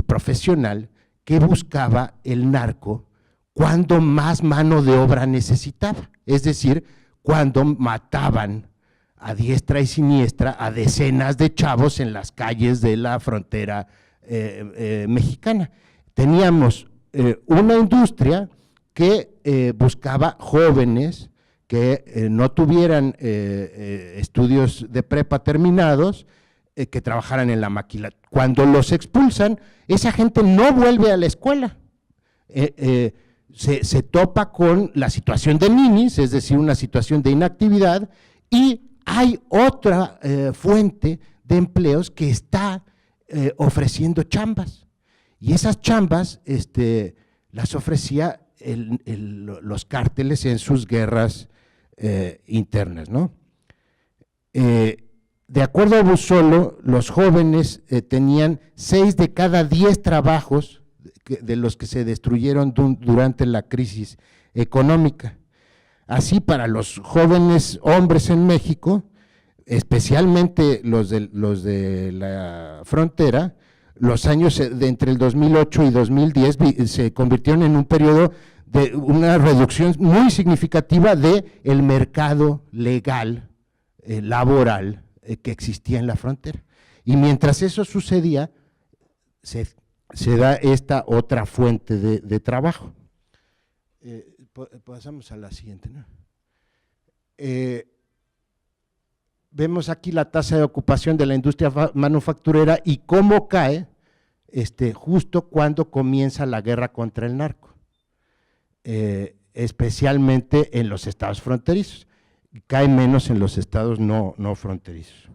profesional, que buscaba el narco cuando más mano de obra necesitaba, es decir, cuando mataban a diestra y siniestra a decenas de chavos en las calles de la frontera mexicana. Teníamos una industria que buscaba jóvenes que no tuvieran estudios de prepa terminados, que trabajaran en la maquila. Cuando los expulsan, esa gente no vuelve a la escuela. Se topa con la situación de ninis, es decir, una situación de inactividad, y hay otra fuente de empleos que está ofreciendo chambas. Y esas chambas las ofrecía los cárteles en sus guerras internas, ¿no? De acuerdo a Bussollo, los jóvenes tenían 6 de cada 10 trabajos de los que se destruyeron durante la crisis económica. Así, para los jóvenes hombres en México, especialmente los de la frontera, los años de entre el 2008 y 2010 se convirtieron en un periodo de una reducción muy significativa del mercado legal, laboral, que existía en la frontera. Y mientras eso sucedía, se da esta otra fuente de trabajo. Pasamos a la siguiente, ¿no? Vemos aquí la tasa de ocupación de la industria manufacturera y cómo cae justo cuando comienza la guerra contra el narco, especialmente en los estados fronterizos. Cae menos en los estados no fronterizos.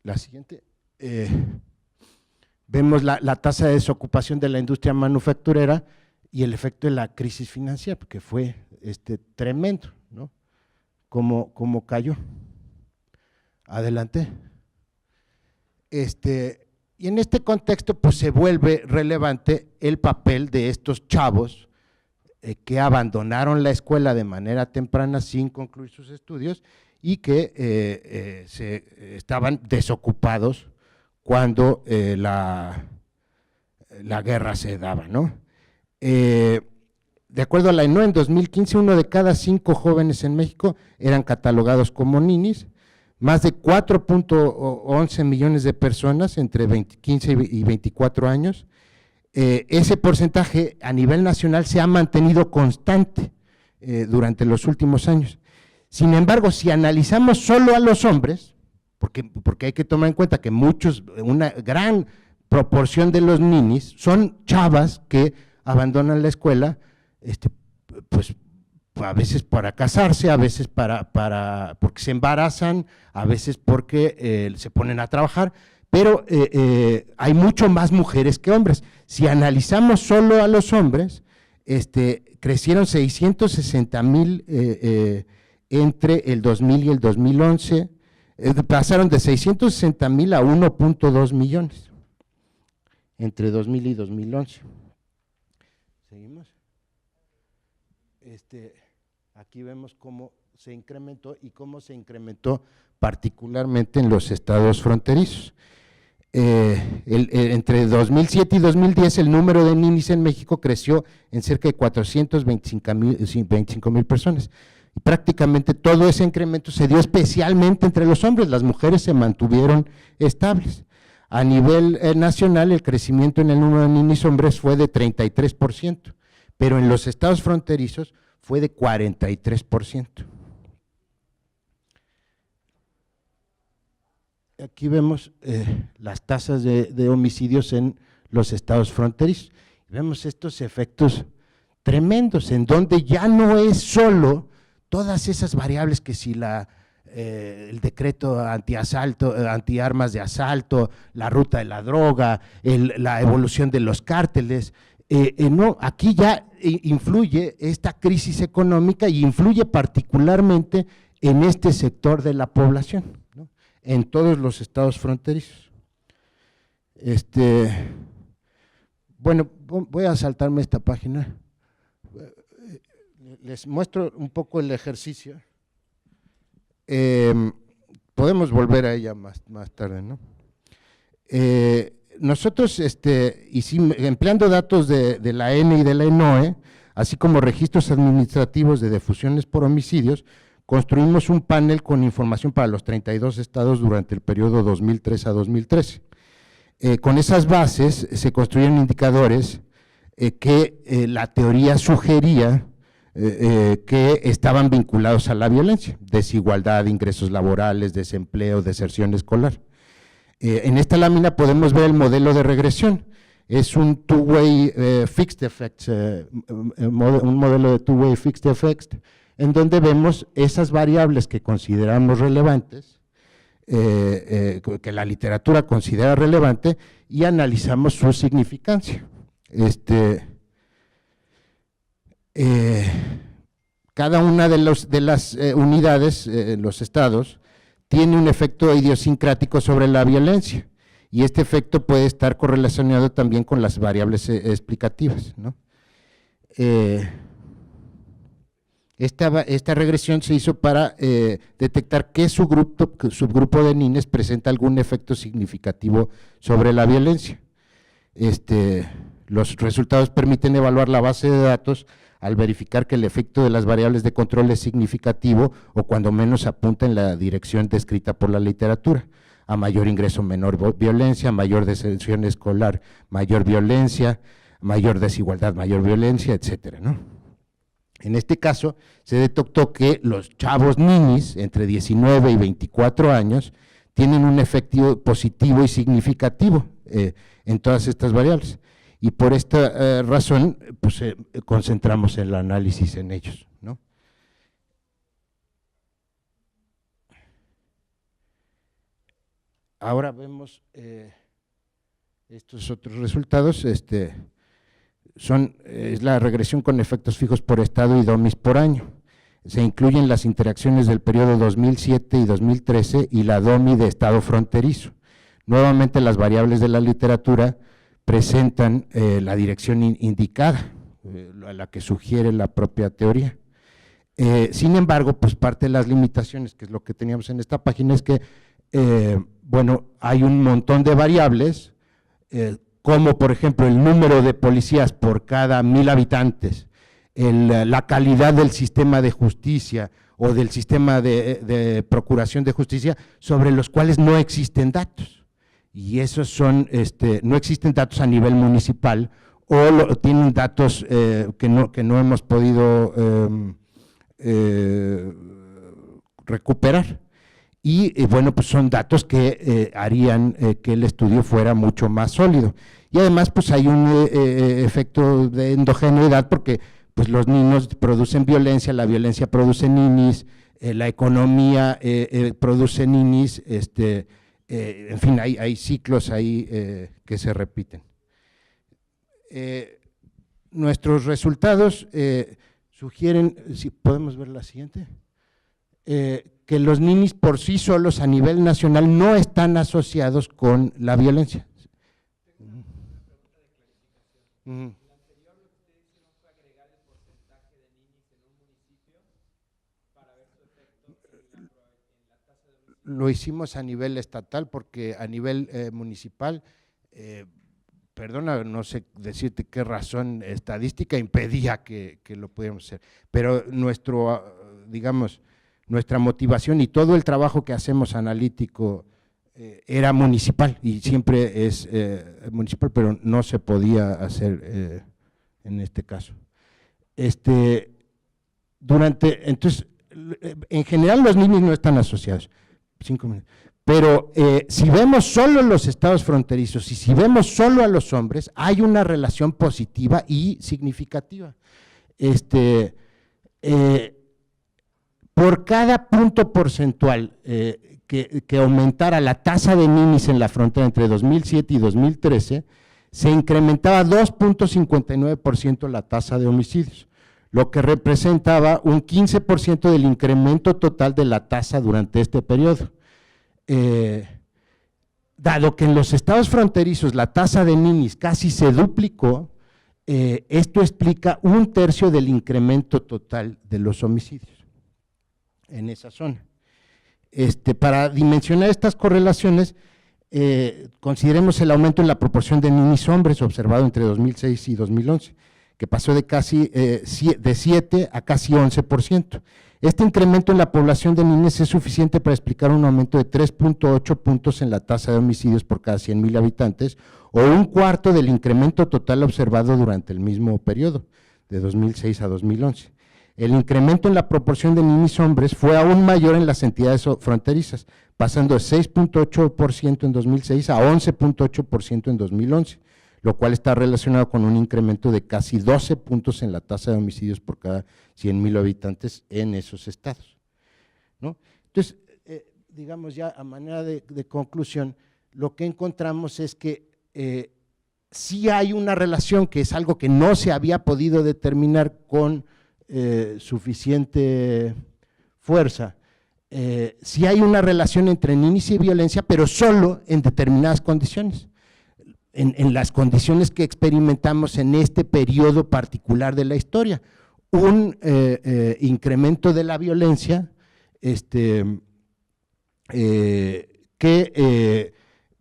La siguiente. Vemos la tasa de desocupación de la industria manufacturera y el efecto de la crisis financiera, porque fue tremendo, ¿no? Como cayó. Adelante. Y en este contexto, pues se vuelve relevante el papel de estos chavos que abandonaron la escuela de manera temprana sin concluir sus estudios y que estaban desocupados cuando la guerra se daba, ¿no? de acuerdo a la ENOE, en 2015, 1 de cada 5 jóvenes en México eran catalogados como ninis, más de 4.11 millones de personas entre 15 y 24 años. Ese porcentaje a nivel nacional se ha mantenido constante durante los últimos años. Sin embargo, si analizamos solo a los hombres, porque hay que tomar en cuenta que una gran proporción de los ninis son chavas que abandonan la escuela, pues a veces para casarse, a veces porque se embarazan, a veces porque se ponen a trabajar, pero hay mucho más mujeres que hombres. Si analizamos solo a los hombres, crecieron 660,000 entre el 2000 y el 2011, pasaron de 660,000 a 1.2 millones entre 2000 y 2011. ¿Seguimos? Aquí vemos cómo se incrementó y cómo se incrementó particularmente en los estados fronterizos. Entre 2007 y 2010 el número de ninis en México creció en cerca de 425,000 personas. Y prácticamente todo ese incremento se dio especialmente entre los hombres, las mujeres se mantuvieron estables. A nivel nacional el crecimiento en el número de ninis hombres fue de 33%, pero en los estados fronterizos fue de 43%. Aquí vemos las tasas de homicidios en los estados fronterizos. Vemos estos efectos tremendos, en donde ya no es solo todas esas variables que si el decreto antiarmas de asalto, la ruta de la droga, la evolución de los cárteles, no, aquí ya influye esta crisis económica y influye particularmente en este sector de la población, ¿no? En todos los estados fronterizos. Bueno, voy a saltarme esta página. Les muestro un poco el ejercicio. Podemos volver a ella más tarde, ¿no? Nosotros empleando datos de la ENE y de la ENOE, así como registros administrativos de defunciones por homicidios, construimos un panel con información para los 32 estados durante el periodo 2003 a 2013. Con esas bases se construyeron indicadores que la teoría sugería que estaban vinculados a la violencia: desigualdad, ingresos laborales, desempleo, deserción escolar. En esta lámina podemos ver el modelo de regresión. Es un two-way fixed effects, un modelo de two-way fixed effects, en donde vemos esas variables que consideramos relevantes, que la literatura considera relevante, y analizamos su significancia. Cada una de las unidades, los estados, tiene un efecto idiosincrático sobre la violencia, y este efecto puede estar correlacionado también con las variables explicativas, ¿no? Esta regresión se hizo para detectar qué subgrupo de niños presenta algún efecto significativo sobre la violencia. Los resultados permiten evaluar la base de datos al verificar que el efecto de las variables de control es significativo, o cuando menos apunta en la dirección descrita por la literatura: a mayor ingreso, menor violencia; mayor deserción escolar, mayor violencia; mayor desigualdad, mayor violencia, etcétera, ¿no? En este caso se detectó que los chavos ninis entre 19 y 24 años tienen un efecto positivo y significativo en todas estas variables. Y por esta razón, pues concentramos el análisis en ellos, ¿no? Ahora vemos estos otros resultados. Es la regresión con efectos fijos por estado y DOMIS por año. Se incluyen las interacciones del periodo 2007 y 2013 y la DOMI de estado fronterizo. Nuevamente, las variables de la literatura presentan la dirección indicada, a la que sugiere la propia teoría. Sin embargo, pues parte de las limitaciones, que es lo que teníamos en esta página, es que, bueno, hay un montón de variables, como por ejemplo el número de policías por cada 1000 habitantes la calidad del sistema de justicia o del sistema de procuración de justicia, sobre los cuales no existen datos. Y esos son, no existen datos a nivel municipal, o tienen datos que no hemos podido recuperar. Y bueno, pues son datos que harían que el estudio fuera mucho más sólido. Y además, pues hay un efecto de endogeneidad, porque pues los niños producen violencia, la violencia produce ninis, la economía produce ninis, en fin, hay ciclos ahí que se repiten. Nuestros resultados sugieren, si podemos ver la siguiente, que los ninis por sí solos a nivel nacional no están asociados con la violencia. Lo hicimos a nivel estatal, porque a nivel municipal, perdona, no sé decirte qué razón estadística impedía que lo pudiéramos hacer, pero nuestra motivación y todo el trabajo que hacemos analítico era municipal, y siempre es municipal, pero no se podía hacer en este caso. Entonces, en general los ninis no están asociados. 5 minutos. Pero si vemos solo los estados fronterizos y si vemos solo a los hombres, hay una relación positiva y significativa. Por cada punto porcentual que aumentara la tasa de ninis en la frontera entre 2007 y 2013, se incrementaba 2.59% la tasa de homicidios, lo que representaba un 15% del incremento total de la tasa durante este periodo. Dado que en los estados fronterizos la tasa de ninis casi se duplicó, esto explica 1/3 del incremento total de los homicidios en esa zona. Para dimensionar estas correlaciones, consideremos el aumento en la proporción de ninis hombres observado entre 2006 y 2011, que pasó de 7 a casi 11%. Este incremento en la población de ninis es suficiente para explicar un aumento de 3.8 puntos en la tasa de homicidios por cada 100,000 habitantes, o 1/4 del incremento total observado durante el mismo periodo, de 2006 a 2011. El incremento en la proporción de ninis hombres fue aún mayor en las entidades fronterizas, pasando de 6.8% en 2006 a 11.8% en 2011, lo cual está relacionado con un incremento de casi 12 puntos en la tasa de homicidios por cada 100,000 habitantes en esos estados, ¿no? Entonces, digamos ya a manera de conclusión, lo que encontramos es que sí hay una relación, que es algo que no se había podido determinar con suficiente fuerza. Sí hay una relación entre ninis y violencia, pero solo en determinadas condiciones. En las condiciones que experimentamos en este periodo particular de la historia, un incremento de la violencia que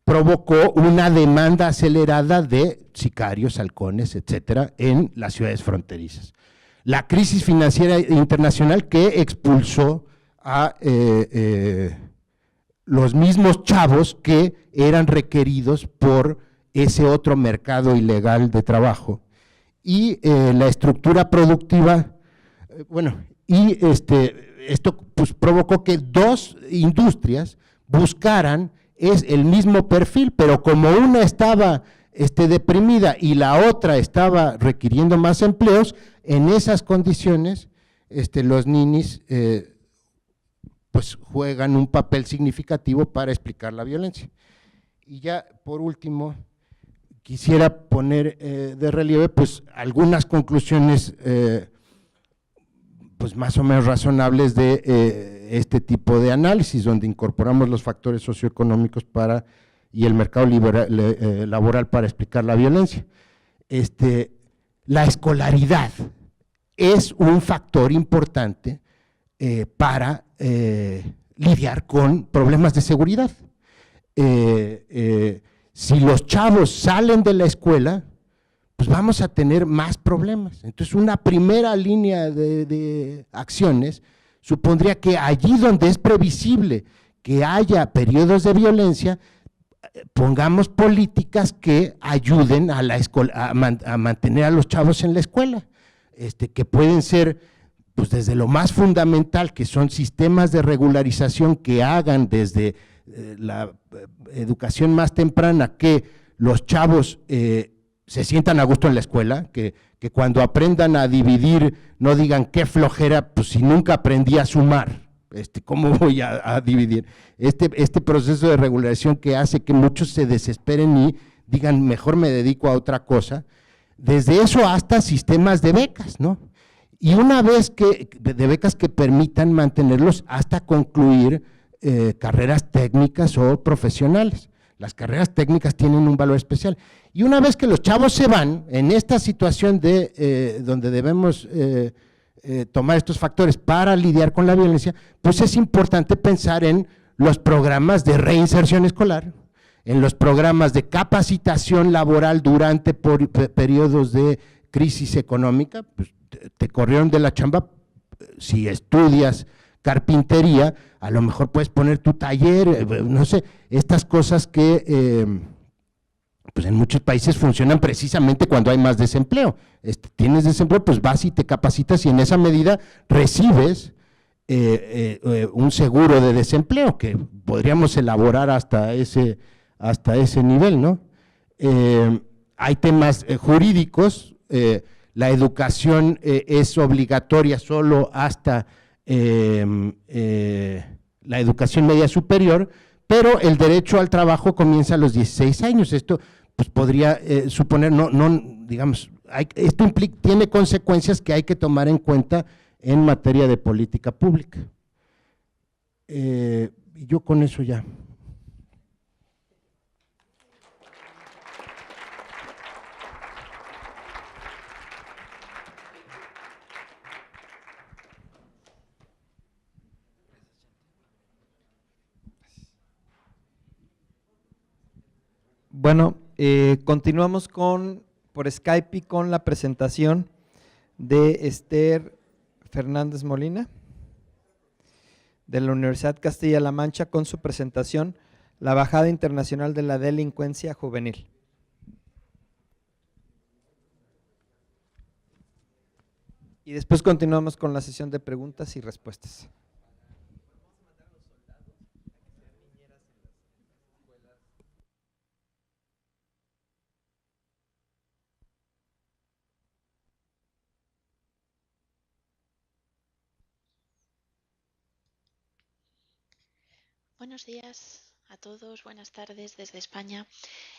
provocó una demanda acelerada de sicarios, halcones, etcétera, en las ciudades fronterizas. La crisis financiera internacional que expulsó a los mismos chavos que eran requeridos por ese otro mercado ilegal de trabajo, y la estructura productiva, esto pues provocó que dos industrias buscaran el mismo perfil, pero como una estaba deprimida y la otra estaba requiriendo más empleos, en esas condiciones los ninis pues juegan un papel significativo para explicar la violencia. Y ya por último, quisiera poner de relieve pues algunas conclusiones pues más o menos razonables de este tipo de análisis, donde incorporamos los factores socioeconómicos y el mercado laboral para explicar la violencia. La escolaridad es un factor importante para lidiar con problemas de seguridad. Si los chavos salen de la escuela, pues vamos a tener más problemas. Entonces, una primera línea de acciones supondría que allí donde es previsible que haya periodos de violencia, pongamos políticas que ayuden a mantener a los chavos en la escuela, que pueden ser, pues desde lo más fundamental, que son sistemas de regularización que hagan desde la educación más temprana que los chavos se sientan a gusto en la escuela, que cuando aprendan a dividir no digan qué flojera, pues si nunca aprendí a sumar, ¿cómo voy a dividir? Este proceso de regularización que hace que muchos se desesperen y digan, mejor me dedico a otra cosa, desde eso hasta sistemas de becas, ¿no? Y una vez de becas que permitan mantenerlos hasta concluir carreras técnicas o profesionales. Las carreras técnicas tienen un valor especial. Y una vez que los chavos se van, en esta situación donde debemos tomar estos factores para lidiar con la violencia, pues es importante pensar en los programas de reinserción escolar, en los programas de capacitación laboral durante periodos de crisis económica. Pues te corrieron de la chamba, si estudias carpintería, a lo mejor puedes poner tu taller, no sé, estas cosas que pues en muchos países funcionan precisamente cuando hay más desempleo. Tienes desempleo, pues vas y te capacitas y en esa medida recibes un seguro de desempleo que podríamos elaborar hasta ese nivel, ¿no? Hay temas jurídicos, la educación es obligatoria solo hasta la educación media superior, pero el derecho al trabajo comienza a los 16 años. Esto pues podría suponer, digamos, esto tiene consecuencias que hay que tomar en cuenta en materia de política pública. Yo con eso ya. Bueno, continuamos por Skype y con la presentación de Esther Fernández Molina, de la Universidad Castilla-La Mancha, con su presentación La Bajada Internacional de la Delincuencia Juvenil. Y después continuamos con la sesión de preguntas y respuestas. Buenos días a todos, buenas tardes desde España.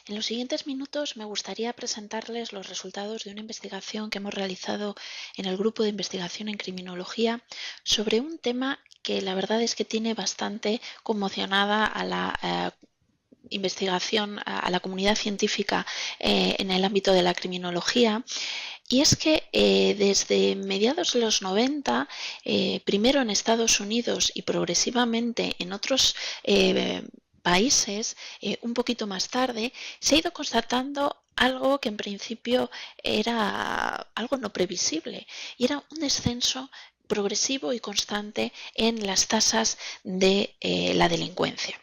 En los siguientes minutos me gustaría presentarles los resultados de una investigación que hemos realizado en el grupo de investigación en criminología sobre un tema que la verdad es que tiene bastante conmocionada a la investigación, a la comunidad científica en el ámbito de la criminología. Y es que desde mediados de los 90, primero en Estados Unidos y progresivamente en otros países, un poquito más tarde, se ha ido constatando algo que en principio era algo no previsible, y era un descenso progresivo y constante en las tasas de la delincuencia.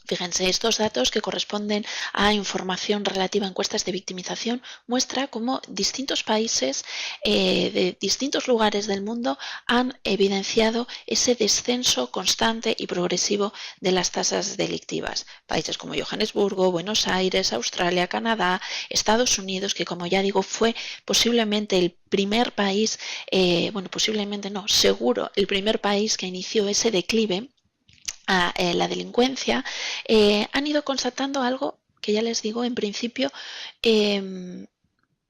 Fíjense, estos datos que corresponden a información relativa a encuestas de victimización muestra cómo distintos países de distintos lugares del mundo han evidenciado ese descenso constante y progresivo de las tasas delictivas. Países como Johannesburgo, Buenos Aires, Australia, Canadá, Estados Unidos, que como ya digo fue posiblemente el primer país, bueno, posiblemente no, seguro el primer país que inició ese declive a la delincuencia, han ido constatando algo que ya les digo, en principio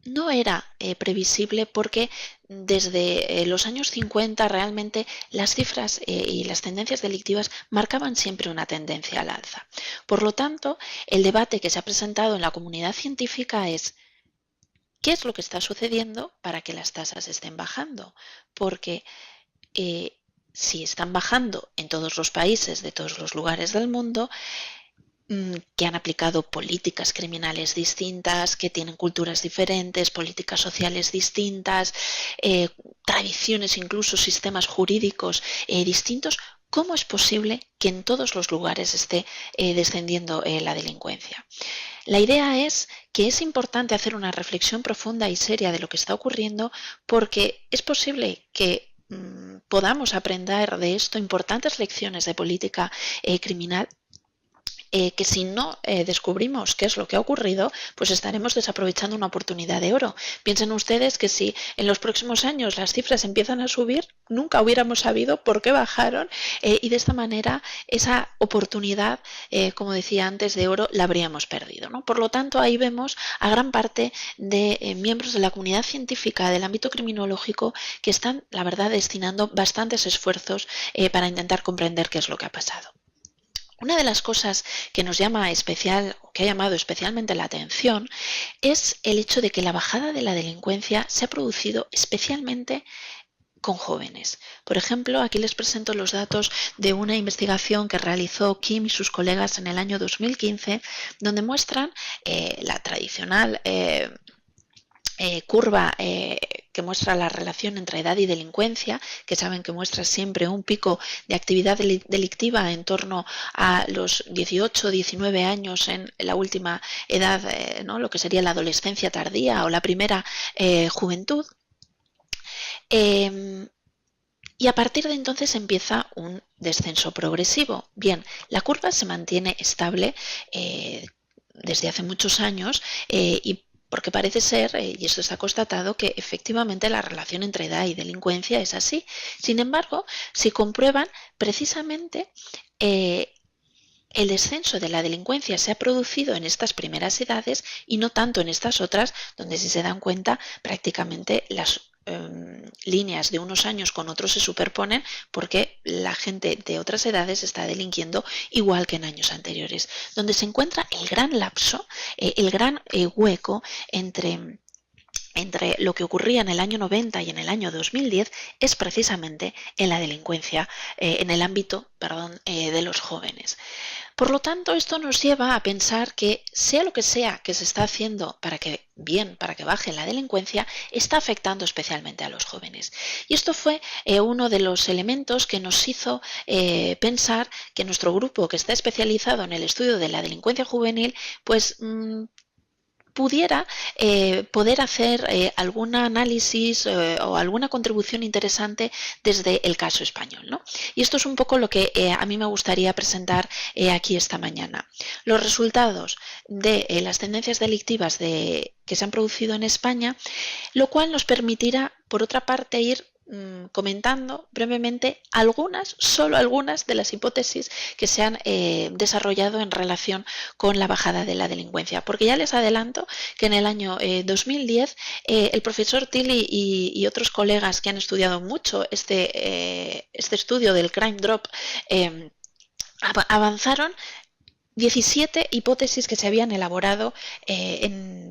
no era previsible, porque desde los años 50 realmente las cifras y las tendencias delictivas marcaban siempre una tendencia al alza. Por lo tanto, el debate que se ha presentado en la comunidad científica es: ¿qué es lo que está sucediendo para que las tasas estén bajando? Porque si están bajando en todos los países de todos los lugares del mundo, que han aplicado políticas criminales distintas, que tienen culturas diferentes, políticas sociales distintas, tradiciones, incluso sistemas jurídicos distintos. ¿Cómo es posible que en todos los lugares esté descendiendo la delincuencia? La idea es que es importante hacer una reflexión profunda y seria de lo que está ocurriendo, porque es posible que podamos aprender de esto importantes lecciones de política criminal, que si no descubrimos qué es lo que ha ocurrido, pues estaremos desaprovechando una oportunidad de oro. Piensen ustedes que si en los próximos años las cifras empiezan a subir, nunca hubiéramos sabido por qué bajaron, y de esta manera esa oportunidad, como decía antes, de oro la habríamos perdido, ¿no? Por lo tanto, ahí vemos a gran parte de miembros de la comunidad científica del ámbito criminológico que están, la verdad, destinando bastantes esfuerzos para intentar comprender qué es lo que ha pasado. Una de las cosas que nos llama que ha llamado especialmente la atención es el hecho de que la bajada de la delincuencia se ha producido especialmente con jóvenes. Por ejemplo, aquí les presento los datos de una investigación que realizó Kim y sus colegas en el año 2015, donde muestran la tradicional curva que muestra la relación entre edad y delincuencia, que saben que muestra siempre un pico de actividad delictiva en torno a los 18 o 19 años en la última edad, ¿no? Lo que sería la adolescencia tardía o la primera juventud. Y a partir de entonces empieza un descenso progresivo. Bien, la curva se mantiene estable desde hace muchos años, y porque parece ser, y esto está constatado, que efectivamente la relación entre edad y delincuencia es así. Sin embargo, si comprueban, precisamente el descenso de la delincuencia se ha producido en estas primeras edades y no tanto en estas otras, donde, si se dan cuenta, prácticamente las líneas de unos años con otros se superponen, porque la gente de otras edades está delinquiendo igual que en años anteriores. Donde se encuentra el gran lapso, el gran hueco entre lo que ocurría en el año 90 y en el año 2010 es precisamente en la delincuencia, en el ámbito, de los jóvenes. Por lo tanto, esto nos lleva a pensar que sea lo que sea que se está haciendo para que baje la delincuencia, está afectando especialmente a los jóvenes. Y esto fue uno de los elementos que nos hizo pensar que nuestro grupo, que está especializado en el estudio de la delincuencia juvenil, pues pudiera poder hacer algún análisis o alguna contribución interesante desde el caso español, ¿no? Y esto es un poco lo que a mí me gustaría presentar aquí esta mañana. Los resultados de las tendencias delictivas que se han producido en España, lo cual nos permitirá, por otra parte, ir comentando brevemente solo algunas de las hipótesis que se han desarrollado en relación con la bajada de la delincuencia, porque ya les adelanto que en el año 2010 el profesor Tilly y otros colegas que han estudiado mucho este estudio del crime drop avanzaron 17 hipótesis que se habían elaborado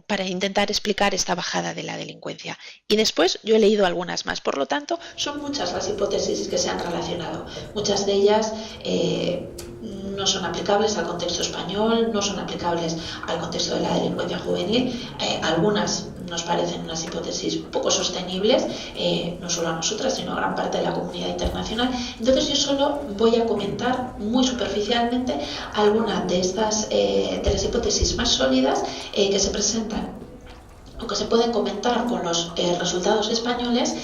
para intentar explicar esta bajada de la delincuencia. Y después yo he leído algunas más. Por lo tanto, son muchas las hipótesis que se han relacionado. Muchas de ellas no son aplicables al contexto español, no son aplicables al contexto de la delincuencia juvenil. Algunas nos parecen unas hipótesis poco sostenibles, no solo a nosotras, sino a gran parte de la comunidad internacional. Entonces yo solo voy a comentar muy superficialmente algunas de las hipótesis más sólidas que se presentan o que se pueden comentar con los resultados españoles,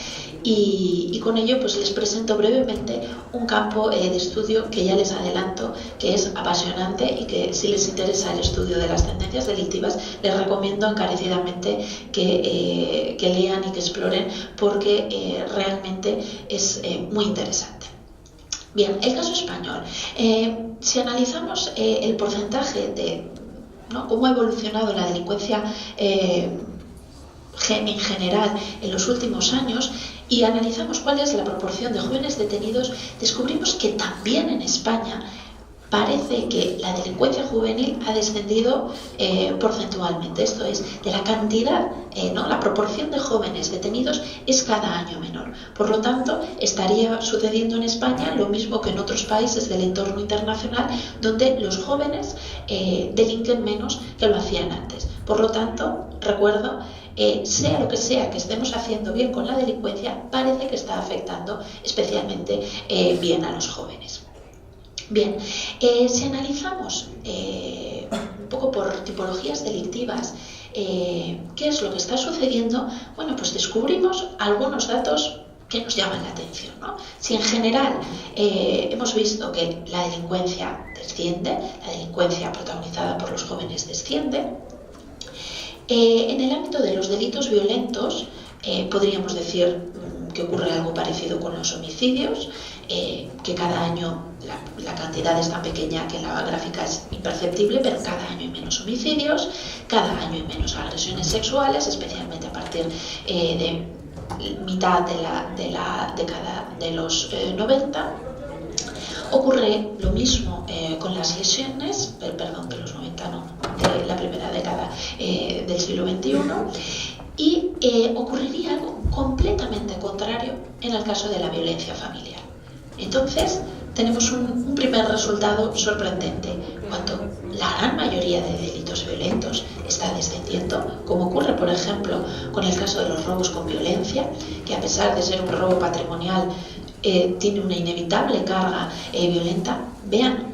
y con ello pues les presento brevemente un campo de estudio que ya les adelanto que es apasionante, y que, si les interesa el estudio de las tendencias delictivas, les recomiendo encarecidamente que lean y que exploren, porque realmente es muy interesante. Bien, el caso español. Si analizamos el porcentaje de cómo ha evolucionado la delincuencia en general en los últimos años, y analizamos cuál es la proporción de jóvenes detenidos, descubrimos que también en España parece que la delincuencia juvenil ha descendido porcentualmente, esto es, de la cantidad, la proporción de jóvenes detenidos es cada año menor. Por lo tanto, estaría sucediendo en España lo mismo que en otros países del entorno internacional, donde los jóvenes delinquen menos que lo hacían antes. Por lo tanto, recuerdo, sea lo que sea que estemos haciendo bien con la delincuencia, parece que está afectando especialmente bien a los jóvenes. Bien, si analizamos un poco por tipologías delictivas qué es lo que está sucediendo, bueno, pues descubrimos algunos datos que nos llaman la atención, ¿no? Si en general hemos visto que la delincuencia desciende, la delincuencia protagonizada por los jóvenes desciende, en el ámbito de los delitos violentos podríamos decir que ocurre algo parecido con los homicidios, que cada año la cantidad es tan pequeña que en la gráfica es imperceptible, pero cada año hay menos homicidios, cada año hay menos agresiones sexuales, especialmente a partir de mitad de la década de los 90. Ocurre lo mismo con las lesiones, perdón, de los 90 no, de la primera década del siglo XXI, y ocurriría algo completamente contrario en el caso de la violencia familiar. Entonces, tenemos un primer resultado sorprendente. Cuando la gran mayoría de delitos violentos está descendiendo, como ocurre, por ejemplo, con el caso de los robos con violencia, que a pesar de ser un robo patrimonial, tiene una inevitable carga violenta. Vean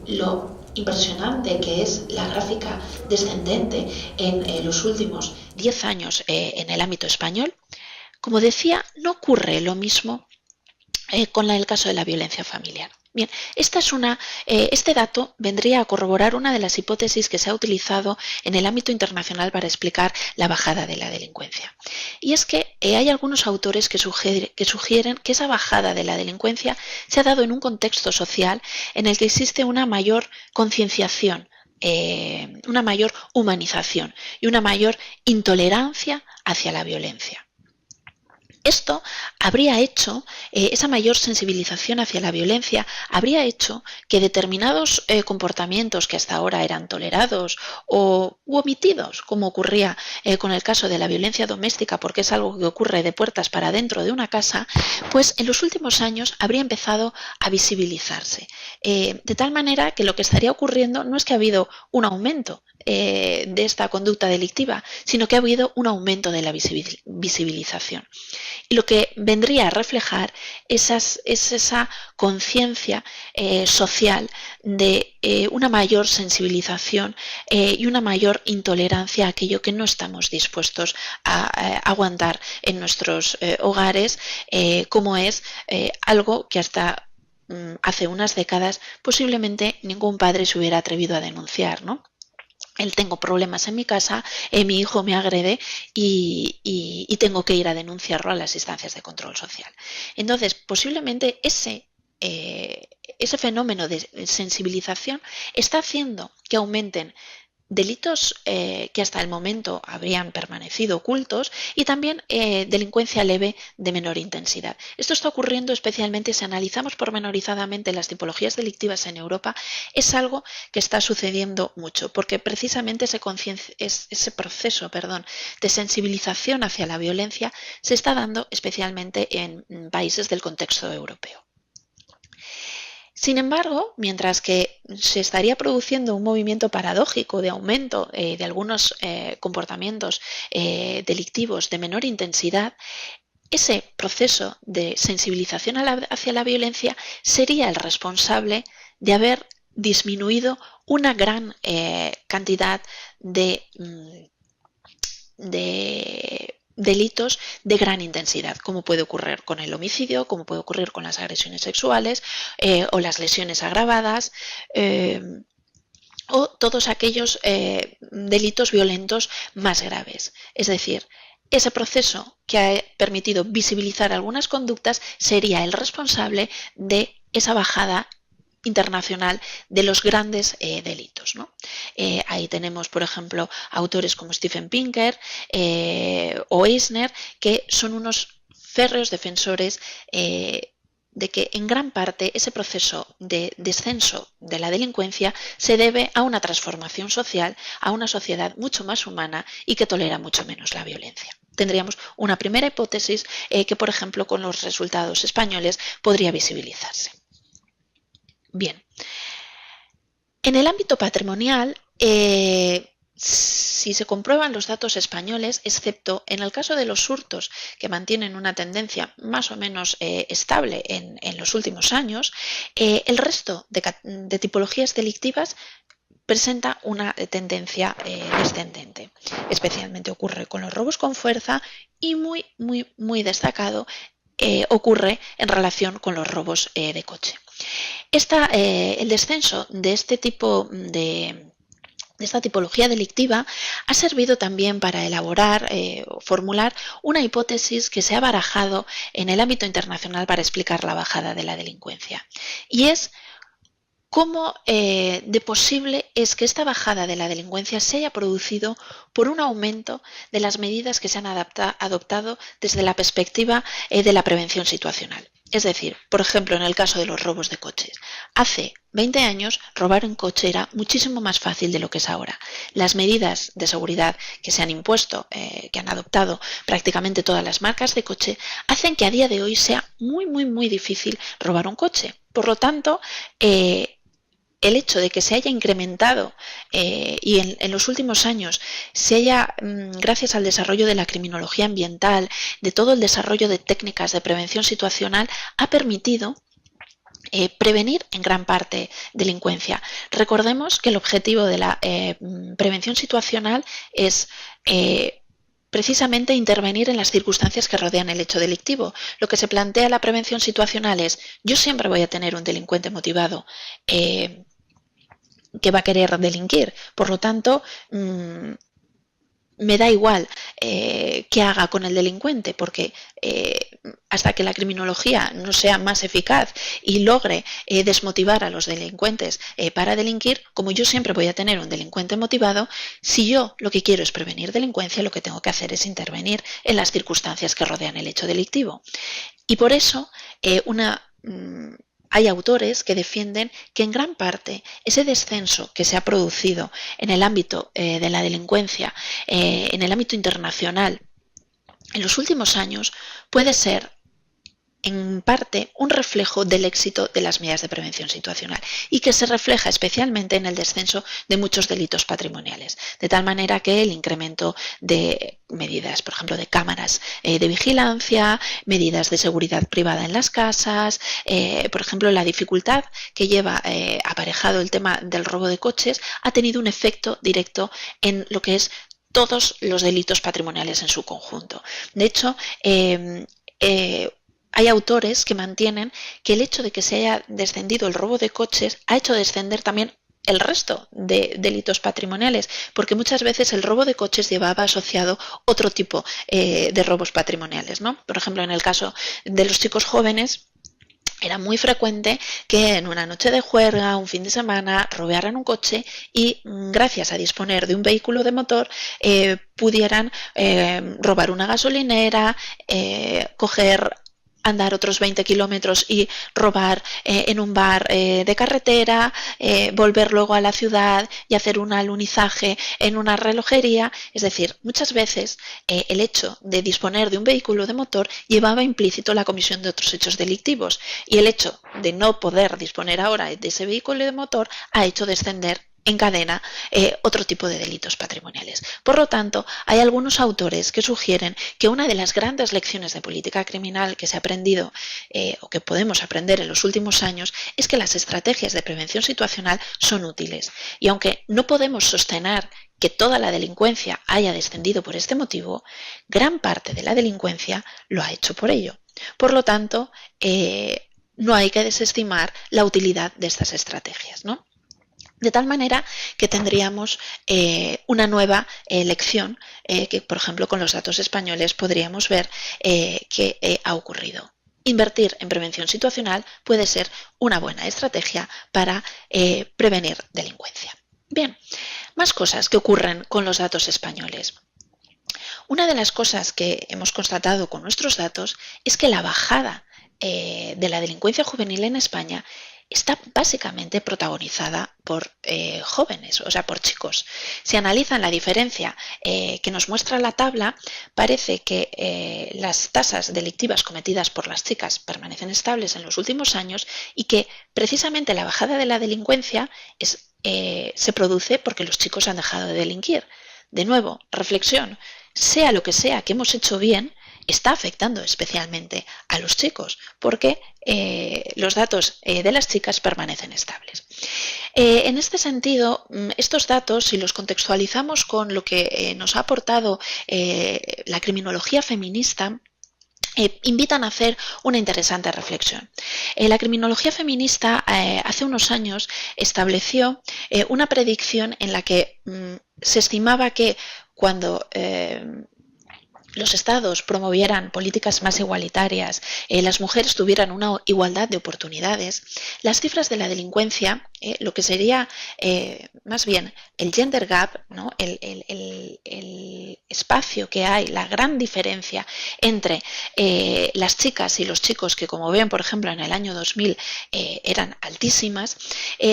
lo impresionante que es la gráfica descendente en los últimos 10 años en el ámbito español. Como decía, no ocurre lo mismo con el caso de la violencia familiar. Bien, este dato vendría a corroborar una de las hipótesis que se ha utilizado en el ámbito internacional para explicar la bajada de la delincuencia. Y es que hay algunos autores que sugieren que esa bajada de la delincuencia se ha dado en un contexto social en el que existe una mayor concienciación, una mayor humanización y una mayor intolerancia hacia la violencia. Esto habría hecho, esa mayor sensibilización hacia la violencia, habría hecho que determinados comportamientos que hasta ahora eran tolerados u omitidos, como ocurría con el caso de la violencia doméstica, porque es algo que ocurre de puertas para dentro de una casa, pues en los últimos años habría empezado a visibilizarse. De tal manera que lo que estaría ocurriendo no es que ha habido un aumento de esta conducta delictiva, sino que ha habido un aumento de la visibilización. Y lo que vendría a reflejar es esa conciencia social de una mayor sensibilización y una mayor intolerancia a aquello que no estamos dispuestos a aguantar en nuestros hogares, como es algo que hasta hace unas décadas posiblemente ningún padre se hubiera atrevido a denunciar, ¿no? Tengo problemas en mi casa, mi hijo me agrede y tengo que ir a denunciarlo a las instancias de control social. Entonces, posiblemente ese fenómeno de sensibilización está haciendo que aumenten delitos que hasta el momento habrían permanecido ocultos y también delincuencia leve de menor intensidad. Esto está ocurriendo especialmente si analizamos pormenorizadamente las tipologías delictivas en Europa. Es algo que está sucediendo mucho porque precisamente ese proceso de sensibilización hacia la violencia se está dando especialmente en países del contexto europeo. Sin embargo, mientras que se estaría produciendo un movimiento paradójico de aumento de algunos comportamientos delictivos de menor intensidad, ese proceso de sensibilización hacia la violencia sería el responsable de haber disminuido una gran cantidad de delitos de gran intensidad, como puede ocurrir con el homicidio, como puede ocurrir con las agresiones sexuales o las lesiones agravadas o todos aquellos delitos violentos más graves. Es decir, ese proceso que ha permitido visibilizar algunas conductas sería el responsable de esa bajada internacional de los grandes delitos, ¿no? Ahí tenemos, por ejemplo, autores como Steven Pinker o Eisner, que son unos férreos defensores de que en gran parte ese proceso de descenso de la delincuencia se debe a una transformación social, a una sociedad mucho más humana y que tolera mucho menos la violencia. Tendríamos una primera hipótesis que, por ejemplo, con los resultados españoles podría visibilizarse. Bien, en el ámbito patrimonial, si se comprueban los datos españoles, excepto en el caso de los hurtos, que mantienen una tendencia más o menos estable en los últimos años, el resto de tipologías delictivas presenta una tendencia descendente. Especialmente ocurre con los robos con fuerza y muy destacado ocurre en relación con los robos de coche. El descenso de este tipo de esta tipología delictiva ha servido también para elaborar o formular una hipótesis que se ha barajado en el ámbito internacional para explicar la bajada de la delincuencia. Y es cómo de posible es que esta bajada de la delincuencia se haya producido por un aumento de las medidas que se han adoptado desde la perspectiva de la prevención situacional. Es decir, por ejemplo, en el caso de los robos de coches. Hace 20 años robar un coche era muchísimo más fácil de lo que es ahora. Las medidas de seguridad que se han impuesto, que han adoptado prácticamente todas las marcas de coche, hacen que a día de hoy sea muy difícil robar un coche. Por lo tanto, el hecho de que se haya incrementado y en los últimos años se haya, gracias al desarrollo de la criminología ambiental, de todo el desarrollo de técnicas de prevención situacional, ha permitido prevenir en gran parte delincuencia. Recordemos que el objetivo de la prevención situacional es precisamente intervenir en las circunstancias que rodean el hecho delictivo. Lo que se plantea en la prevención situacional es: yo siempre voy a tener un delincuente motivado que va a querer delinquir. Por lo tanto, me da igual qué haga con el delincuente, porque hasta que la criminología no sea más eficaz y logre desmotivar a los delincuentes para delinquir, como yo siempre voy a tener un delincuente motivado, si yo lo que quiero es prevenir delincuencia, lo que tengo que hacer es intervenir en las circunstancias que rodean el hecho delictivo. Y por eso hay autores que defienden que en gran parte ese descenso que se ha producido en el ámbito de la delincuencia, en el ámbito internacional, en los últimos años, puede ser en parte un reflejo del éxito de las medidas de prevención situacional y que se refleja especialmente en el descenso de muchos delitos patrimoniales, de tal manera que el incremento de medidas, por ejemplo, de cámaras de vigilancia, medidas de seguridad privada en las casas, por ejemplo, la dificultad que lleva aparejado el tema del robo de coches ha tenido un efecto directo en lo que es todos los delitos patrimoniales en su conjunto. De hecho, hay autores que mantienen que el hecho de que se haya descendido el robo de coches ha hecho descender también el resto de delitos patrimoniales, porque muchas veces el robo de coches llevaba asociado otro tipo de robos patrimoniales, ¿no? Por ejemplo, en el caso de los chicos jóvenes, era muy frecuente que en una noche de juerga, un fin de semana, robaran un coche y gracias a disponer de un vehículo de motor pudieran robar una gasolinera, andar otros 20 kilómetros y robar en un bar de carretera, volver luego a la ciudad y hacer un alunizaje en una relojería. Es decir, muchas veces el hecho de disponer de un vehículo de motor llevaba implícito la comisión de otros hechos delictivos, y el hecho de no poder disponer ahora de ese vehículo de motor ha hecho descender en cadena otro tipo de delitos patrimoniales. Por lo tanto, hay algunos autores que sugieren que una de las grandes lecciones de política criminal que se ha aprendido o que podemos aprender en los últimos años es que las estrategias de prevención situacional son útiles. Y aunque no podemos sostener que toda la delincuencia haya descendido por este motivo, gran parte de la delincuencia lo ha hecho por ello. Por lo tanto, no hay que desestimar la utilidad de estas estrategias, ¿no? De tal manera que tendríamos una nueva lección que, por ejemplo, con los datos españoles podríamos ver que ha ocurrido. Invertir en prevención situacional puede ser una buena estrategia para prevenir delincuencia. Bien, más cosas que ocurren con los datos españoles. Una de las cosas que hemos constatado con nuestros datos es que la bajada de la delincuencia juvenil en España está básicamente protagonizada por jóvenes, o sea, por chicos. Si analizan la diferencia que nos muestra la tabla, parece que las tasas delictivas cometidas por las chicas permanecen estables en los últimos años y que precisamente la bajada de la delincuencia se produce porque los chicos han dejado de delinquir. De nuevo, reflexión, sea lo que sea que hemos hecho bien, está afectando especialmente a los chicos porque los datos de las chicas permanecen estables. En este sentido, estos datos, si los contextualizamos con lo que nos ha aportado la criminología feminista, invitan a hacer una interesante reflexión. La criminología feminista hace unos años estableció una predicción en la que se estimaba que cuando los estados promovieran políticas más igualitarias, las mujeres tuvieran una igualdad de oportunidades, las cifras de la delincuencia, lo que sería más bien el gender gap, ¿no? el espacio que hay, la gran diferencia entre las chicas y los chicos que, como ven, por ejemplo, en el año 2000 eran altísimas,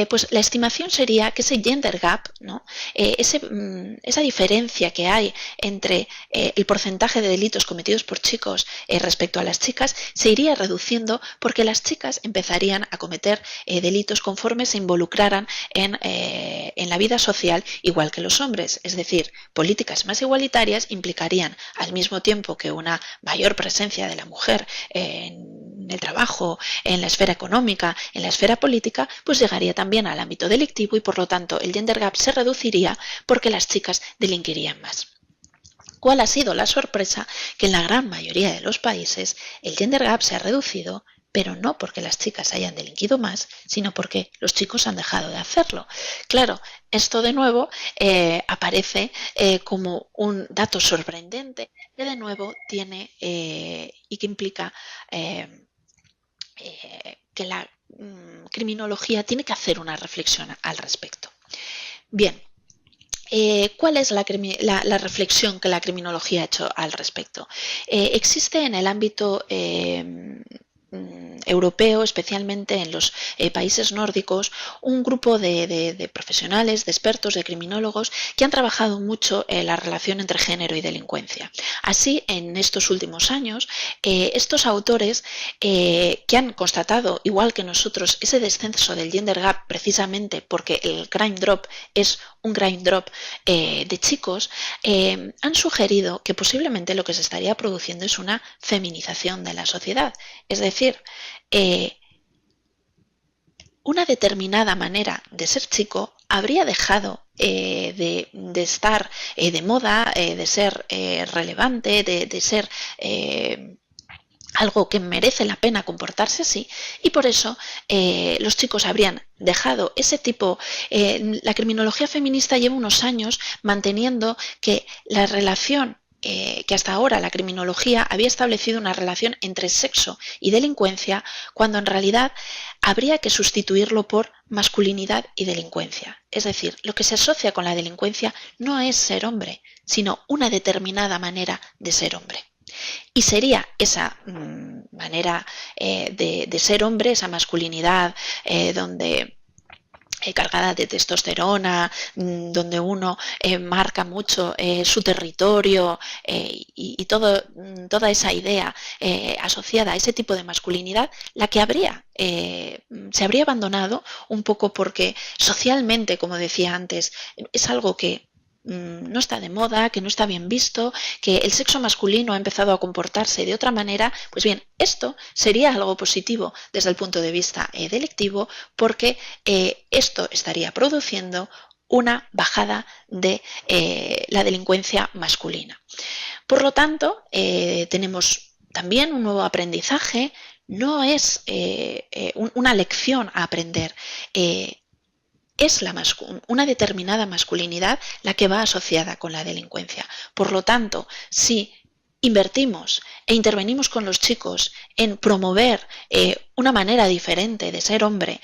pues la estimación sería que ese gender gap, ¿no? Esa diferencia que hay entre el porcentaje de delitos cometidos por chicos respecto a las chicas se iría reduciendo porque las chicas empezarían a cometer delitos conforme se involucraran en la vida social igual que los hombres. Es decir, políticas más igualitarias implicarían al mismo tiempo que una mayor presencia de la mujer en el trabajo, en la esfera económica, en la esfera política, pues llegaría también al ámbito delictivo y por lo tanto el gender gap se reduciría porque las chicas delinquirían más. ¿Cuál ha sido la sorpresa? Que en la gran mayoría de los países el gender gap se ha reducido, pero no porque las chicas hayan delinquido más, sino porque los chicos han dejado de hacerlo. Claro, esto de nuevo aparece como un dato sorprendente que de nuevo tiene y que implica que la criminología tiene que hacer una reflexión al respecto. Bien. ¿Cuál es la reflexión que la criminología ha hecho al respecto? Existe en el ámbito europeo, especialmente en los países nórdicos, un grupo de profesionales, de expertos, de criminólogos que han trabajado mucho en la relación entre género y delincuencia. Así, en estos últimos años, estos autores que han constatado, igual que nosotros, ese descenso del gender gap precisamente porque el crime drop es un crime drop de chicos, han sugerido que posiblemente lo que se estaría produciendo es una feminización de la sociedad. Es decir, una determinada manera de ser chico habría dejado de estar de moda, de ser relevante, de ser algo que merece la pena comportarse así, y por eso los chicos habrían dejado ese tipo. La criminología feminista lleva unos años manteniendo que la relación que hasta ahora la criminología había establecido una relación entre sexo y delincuencia, cuando en realidad habría que sustituirlo por masculinidad y delincuencia. Es decir, lo que se asocia con la delincuencia no es ser hombre, sino una determinada manera de ser hombre. Y sería esa manera de ser hombre, esa masculinidad donde cargada de testosterona, donde uno marca mucho su territorio y toda esa idea asociada a ese tipo de masculinidad, la que se habría abandonado un poco porque socialmente, como decía antes, es algo que no está de moda, que no está bien visto, que el sexo masculino ha empezado a comportarse de otra manera. Pues bien, esto sería algo positivo desde el punto de vista delictivo porque esto estaría produciendo una bajada de la delincuencia masculina. Por lo tanto, tenemos también un nuevo aprendizaje, no es una lección a aprender, es una determinada masculinidad la que va asociada con la delincuencia. Por lo tanto, si invertimos e intervenimos con los chicos en promover una manera diferente de ser hombre,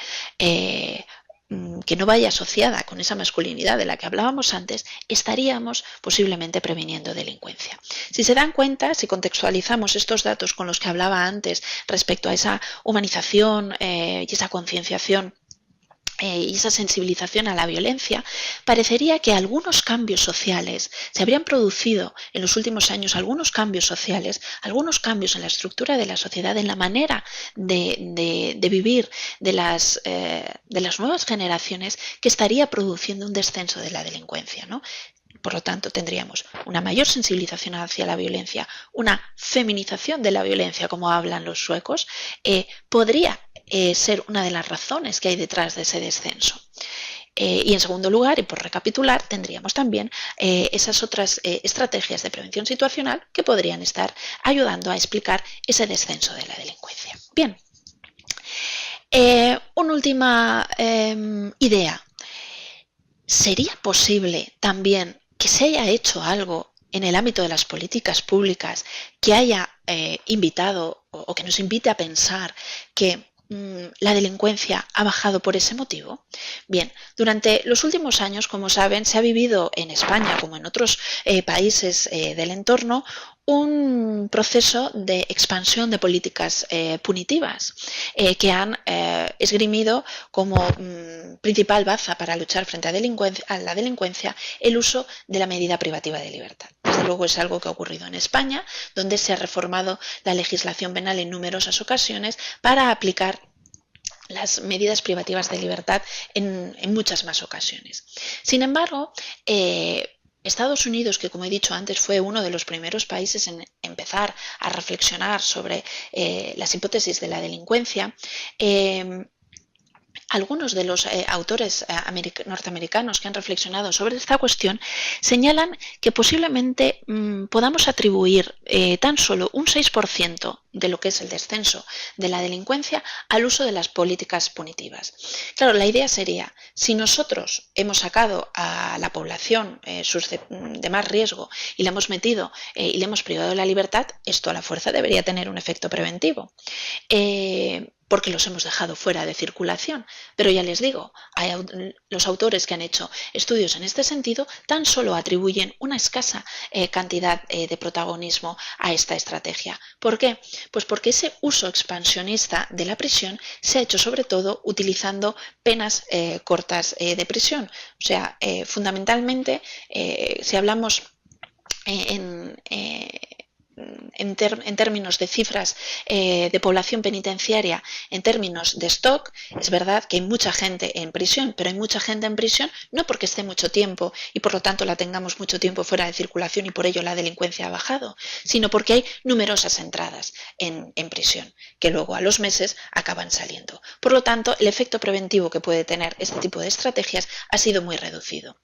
que no vaya asociada con esa masculinidad de la que hablábamos antes, estaríamos posiblemente previniendo delincuencia. Si se dan cuenta, si contextualizamos estos datos con los que hablaba antes respecto a esa humanización y esa concienciación y esa sensibilización a la violencia, parecería que algunos cambios sociales se habrían producido en los últimos años, algunos cambios sociales, algunos cambios en la estructura de la sociedad, en la manera de vivir de las nuevas generaciones, que estaría produciendo un descenso de la delincuencia, ¿no? Por lo tanto, tendríamos una mayor sensibilización hacia la violencia, una feminización de la violencia, como hablan los suecos, podría ser una de las razones que hay detrás de ese descenso. Y en segundo lugar, y por recapitular, tendríamos también esas otras estrategias de prevención situacional que podrían estar ayudando a explicar ese descenso de la delincuencia. Bien, una última idea. ¿Sería posible también que se haya hecho algo en el ámbito de las políticas públicas que haya invitado o que nos invite a pensar que la delincuencia ha bajado por ese motivo? Bien, durante los últimos años, como saben, se ha vivido en España, como en otros países del entorno, un proceso de expansión de políticas punitivas que han esgrimido como principal baza para luchar frente a la delincuencia el uso de la medida privativa de libertad. Desde luego es algo que ha ocurrido en España, donde se ha reformado la legislación penal en numerosas ocasiones para aplicar las medidas privativas de libertad en muchas más ocasiones. Sin embargo, Estados Unidos, que como he dicho antes fue uno de los primeros países en empezar a reflexionar sobre las hipótesis de la delincuencia, algunos de los autores norteamericanos que han reflexionado sobre esta cuestión señalan que posiblemente podamos atribuir tan solo un 6% de lo que es el descenso de la delincuencia al uso de las políticas punitivas. Claro, la idea sería, si nosotros hemos sacado a la población de más riesgo y la hemos metido y le hemos privado de la libertad, esto a la fuerza debería tener un efecto preventivo. Porque los hemos dejado fuera de circulación. Pero ya les digo, los autores que han hecho estudios en este sentido tan solo atribuyen una escasa cantidad de protagonismo a esta estrategia. ¿Por qué? Pues porque ese uso expansionista de la prisión se ha hecho sobre todo utilizando penas cortas de prisión. O sea, fundamentalmente, si hablamos en términos de cifras de población penitenciaria, en términos de stock, es verdad que hay mucha gente en prisión, pero hay mucha gente en prisión no porque esté mucho tiempo y por lo tanto la tengamos mucho tiempo fuera de circulación y por ello la delincuencia ha bajado, sino porque hay numerosas entradas en prisión que luego a los meses acaban saliendo. Por lo tanto, el efecto preventivo que puede tener este tipo de estrategias ha sido muy reducido.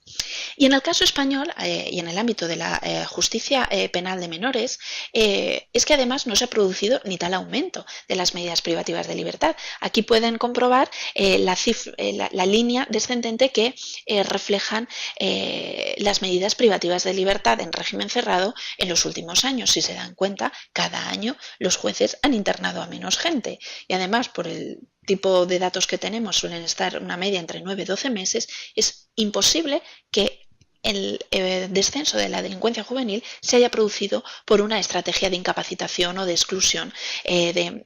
Y en el caso español y en el ámbito de la justicia penal de menores, es que además no se ha producido ni tal aumento de las medidas privativas de libertad. Aquí pueden comprobar la línea descendente que reflejan las medidas privativas de libertad en régimen cerrado en los últimos años. Si se dan cuenta, cada año los jueces han internado a menos gente y además por el tipo de datos que tenemos suelen estar una media entre 9 y 12 meses, es imposible que el descenso de la delincuencia juvenil se haya producido por una estrategia de incapacitación o de exclusión de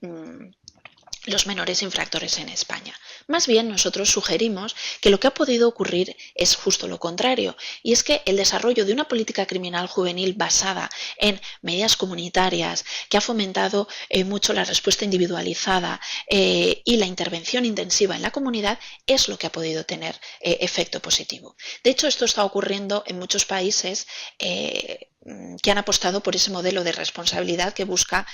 los menores infractores en España. Más bien nosotros sugerimos que lo que ha podido ocurrir es justo lo contrario, y es que el desarrollo de una política criminal juvenil basada en medidas comunitarias, que ha fomentado mucho la respuesta individualizada y la intervención intensiva en la comunidad, es lo que ha podido tener efecto positivo. De hecho, esto está ocurriendo en muchos países que han apostado por ese modelo de responsabilidad que busca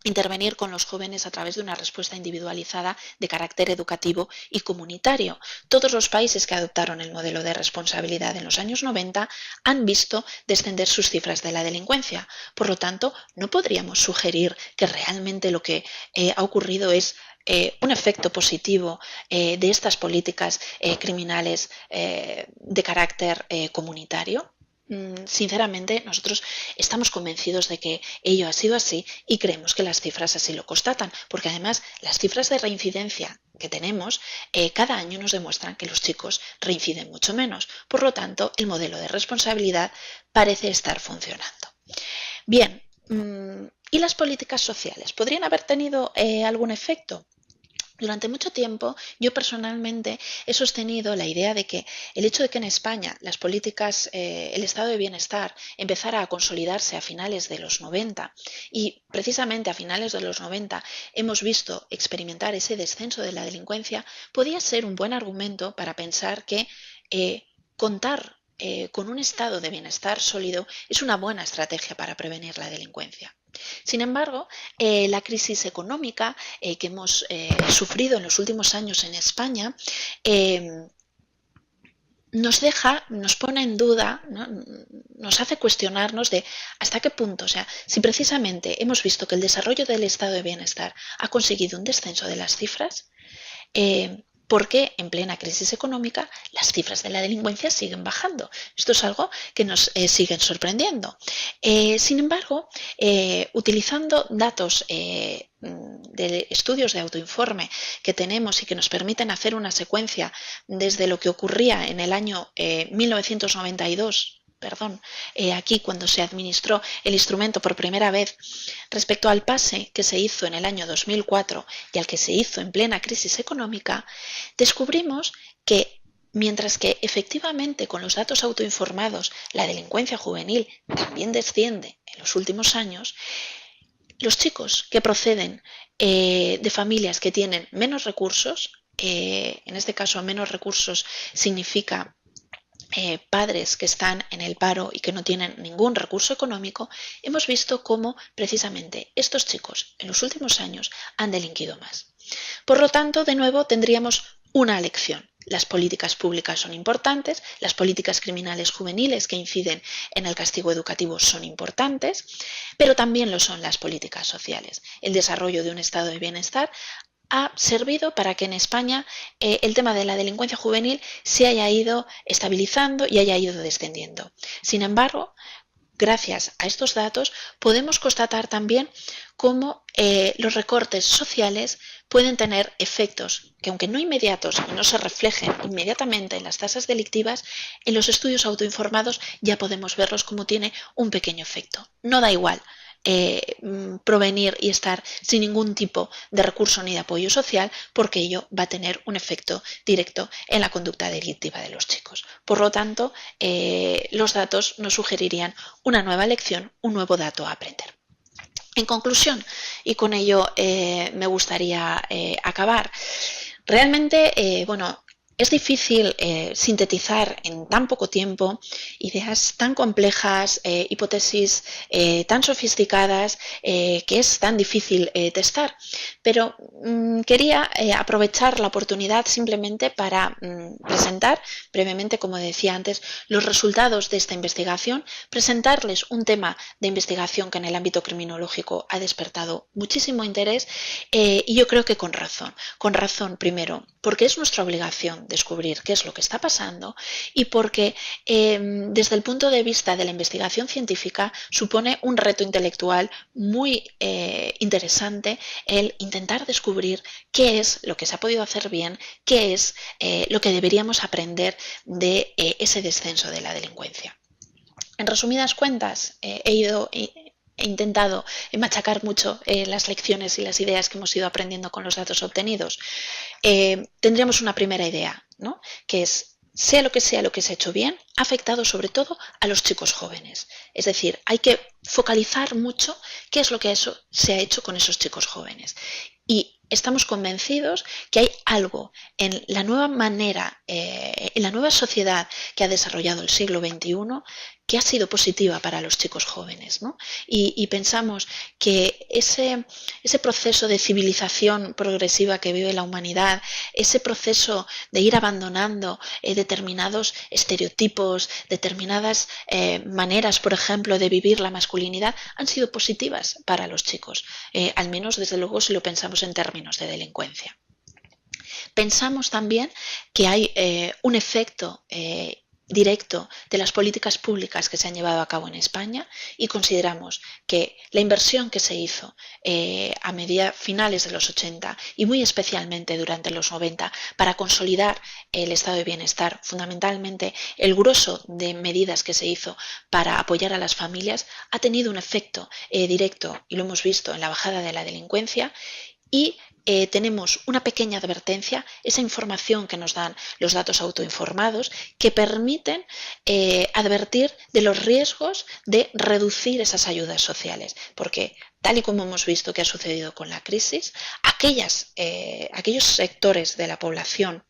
intervenir con los jóvenes a través de una respuesta individualizada de carácter educativo y comunitario. Todos los países que adoptaron el modelo de responsabilidad en los años 90 han visto descender sus cifras de la delincuencia. Por lo tanto, no podríamos sugerir que realmente lo que ha ocurrido es un efecto positivo de estas políticas criminales de carácter comunitario. sinceramente, nosotros estamos convencidos de que ello ha sido así y creemos que las cifras así lo constatan, porque además las cifras de reincidencia que tenemos cada año nos demuestran que los chicos reinciden mucho menos. Por lo tanto, el modelo de responsabilidad parece estar funcionando. Bien, ¿y las políticas sociales? ¿Podrían haber tenido algún efecto? Durante mucho tiempo yo personalmente he sostenido la idea de que el hecho de que en España las políticas, el estado de bienestar empezara a consolidarse a finales de los 90 y precisamente a finales de los 90 hemos visto experimentar ese descenso de la delincuencia, podía ser un buen argumento para pensar que contar con un estado de bienestar sólido es una buena estrategia para prevenir la delincuencia. Sin embargo, la crisis económica que hemos sufrido en los últimos años en España nos pone en duda, ¿no? Nos hace cuestionarnos de hasta qué punto, o sea, si precisamente hemos visto que el desarrollo del estado de bienestar ha conseguido un descenso de las cifras, ¿por qué en plena crisis económica las cifras de la delincuencia siguen bajando? Esto es algo que nos siguen sorprendiendo. Sin embargo, utilizando datos de estudios de autoinforme que tenemos y que nos permiten hacer una secuencia desde lo que ocurría en el año 1992, aquí cuando se administró el instrumento por primera vez respecto al pase que se hizo en el año 2004 y al que se hizo en plena crisis económica, descubrimos que mientras que efectivamente con los datos autoinformados la delincuencia juvenil también desciende en los últimos años, los chicos que proceden de familias que tienen menos recursos, en este caso menos recursos significa padres que están en el paro y que no tienen ningún recurso económico, hemos visto cómo precisamente estos chicos en los últimos años han delinquido más. Por lo tanto, de nuevo tendríamos una lección. Las políticas públicas son importantes, las políticas criminales juveniles que inciden en el castigo educativo son importantes, pero también lo son las políticas sociales. El desarrollo de un estado de bienestar ha servido para que en España el tema de la delincuencia juvenil se haya ido estabilizando y haya ido descendiendo. Sin embargo, gracias a estos datos podemos constatar también cómo los recortes sociales pueden tener efectos que, aunque no inmediatos y no se reflejen inmediatamente en las tasas delictivas, en los estudios autoinformados ya podemos verlos como tiene un pequeño efecto. No da igual provenir y estar sin ningún tipo de recurso ni de apoyo social, porque ello va a tener un efecto directo en la conducta delictiva de los chicos. Por lo tanto, los datos nos sugerirían una nueva lección, un nuevo dato a aprender. En conclusión, y con ello me gustaría acabar, realmente, es difícil sintetizar en tan poco tiempo ideas tan complejas, hipótesis tan sofisticadas, que es tan difícil testar. Pero quería aprovechar la oportunidad simplemente para presentar brevemente, como decía antes, los resultados de esta investigación, presentarles un tema de investigación que en el ámbito criminológico ha despertado muchísimo interés y yo creo que con razón. Con razón, primero, porque es nuestra obligación descubrir qué es lo que está pasando y porque desde el punto de vista de la investigación científica supone un reto intelectual muy interesante el intentar descubrir qué es lo que se ha podido hacer bien, qué es lo que deberíamos aprender de ese descenso de la delincuencia. En resumidas cuentas, he intentado machacar mucho las lecciones y las ideas que hemos ido aprendiendo con los datos obtenidos. Tendríamos una primera idea, ¿no? Que es, sea lo que se ha hecho bien, ha afectado sobre todo a los chicos jóvenes. Es decir, hay que focalizar mucho qué es lo que se ha hecho con esos chicos jóvenes. Y estamos convencidos que hay algo en la nueva manera, en la nueva sociedad que ha desarrollado el siglo XXI que ha sido positiva para los chicos jóvenes, ¿no? Y pensamos que ese proceso de civilización progresiva que vive la humanidad, ese proceso de ir abandonando determinados estereotipos, determinadas maneras, por ejemplo, de vivir la masculinidad, han sido positivas para los chicos, al menos desde luego si lo pensamos en términos de delincuencia. Pensamos también que hay un efecto directo de las políticas públicas que se han llevado a cabo en España y consideramos que la inversión que se hizo a finales de los 80 y muy especialmente durante los 90 para consolidar el estado de bienestar, fundamentalmente el grueso de medidas que se hizo para apoyar a las familias, ha tenido un efecto directo, y lo hemos visto en la bajada de la delincuencia. Y tenemos una pequeña advertencia, esa información que nos dan los datos autoinformados, que permiten advertir de los riesgos de reducir esas ayudas sociales, porque tal y como hemos visto que ha sucedido con la crisis, aquellos sectores de la población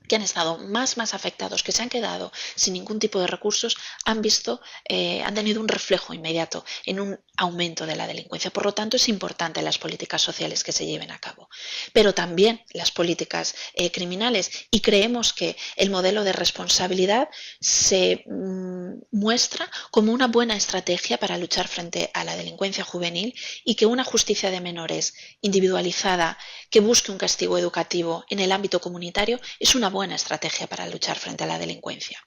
que han estado más afectados, que se han quedado sin ningún tipo de recursos, han tenido un reflejo inmediato en un aumento de la delincuencia. Por lo tanto, es importante las políticas sociales que se lleven a cabo, pero también las políticas criminales, y creemos que el modelo de responsabilidad se muestra como una buena estrategia para luchar frente a la delincuencia juvenil, y que una justicia de menores individualizada que busque un castigo educativo en el ámbito comunitario es una buena estrategia para luchar frente a la delincuencia.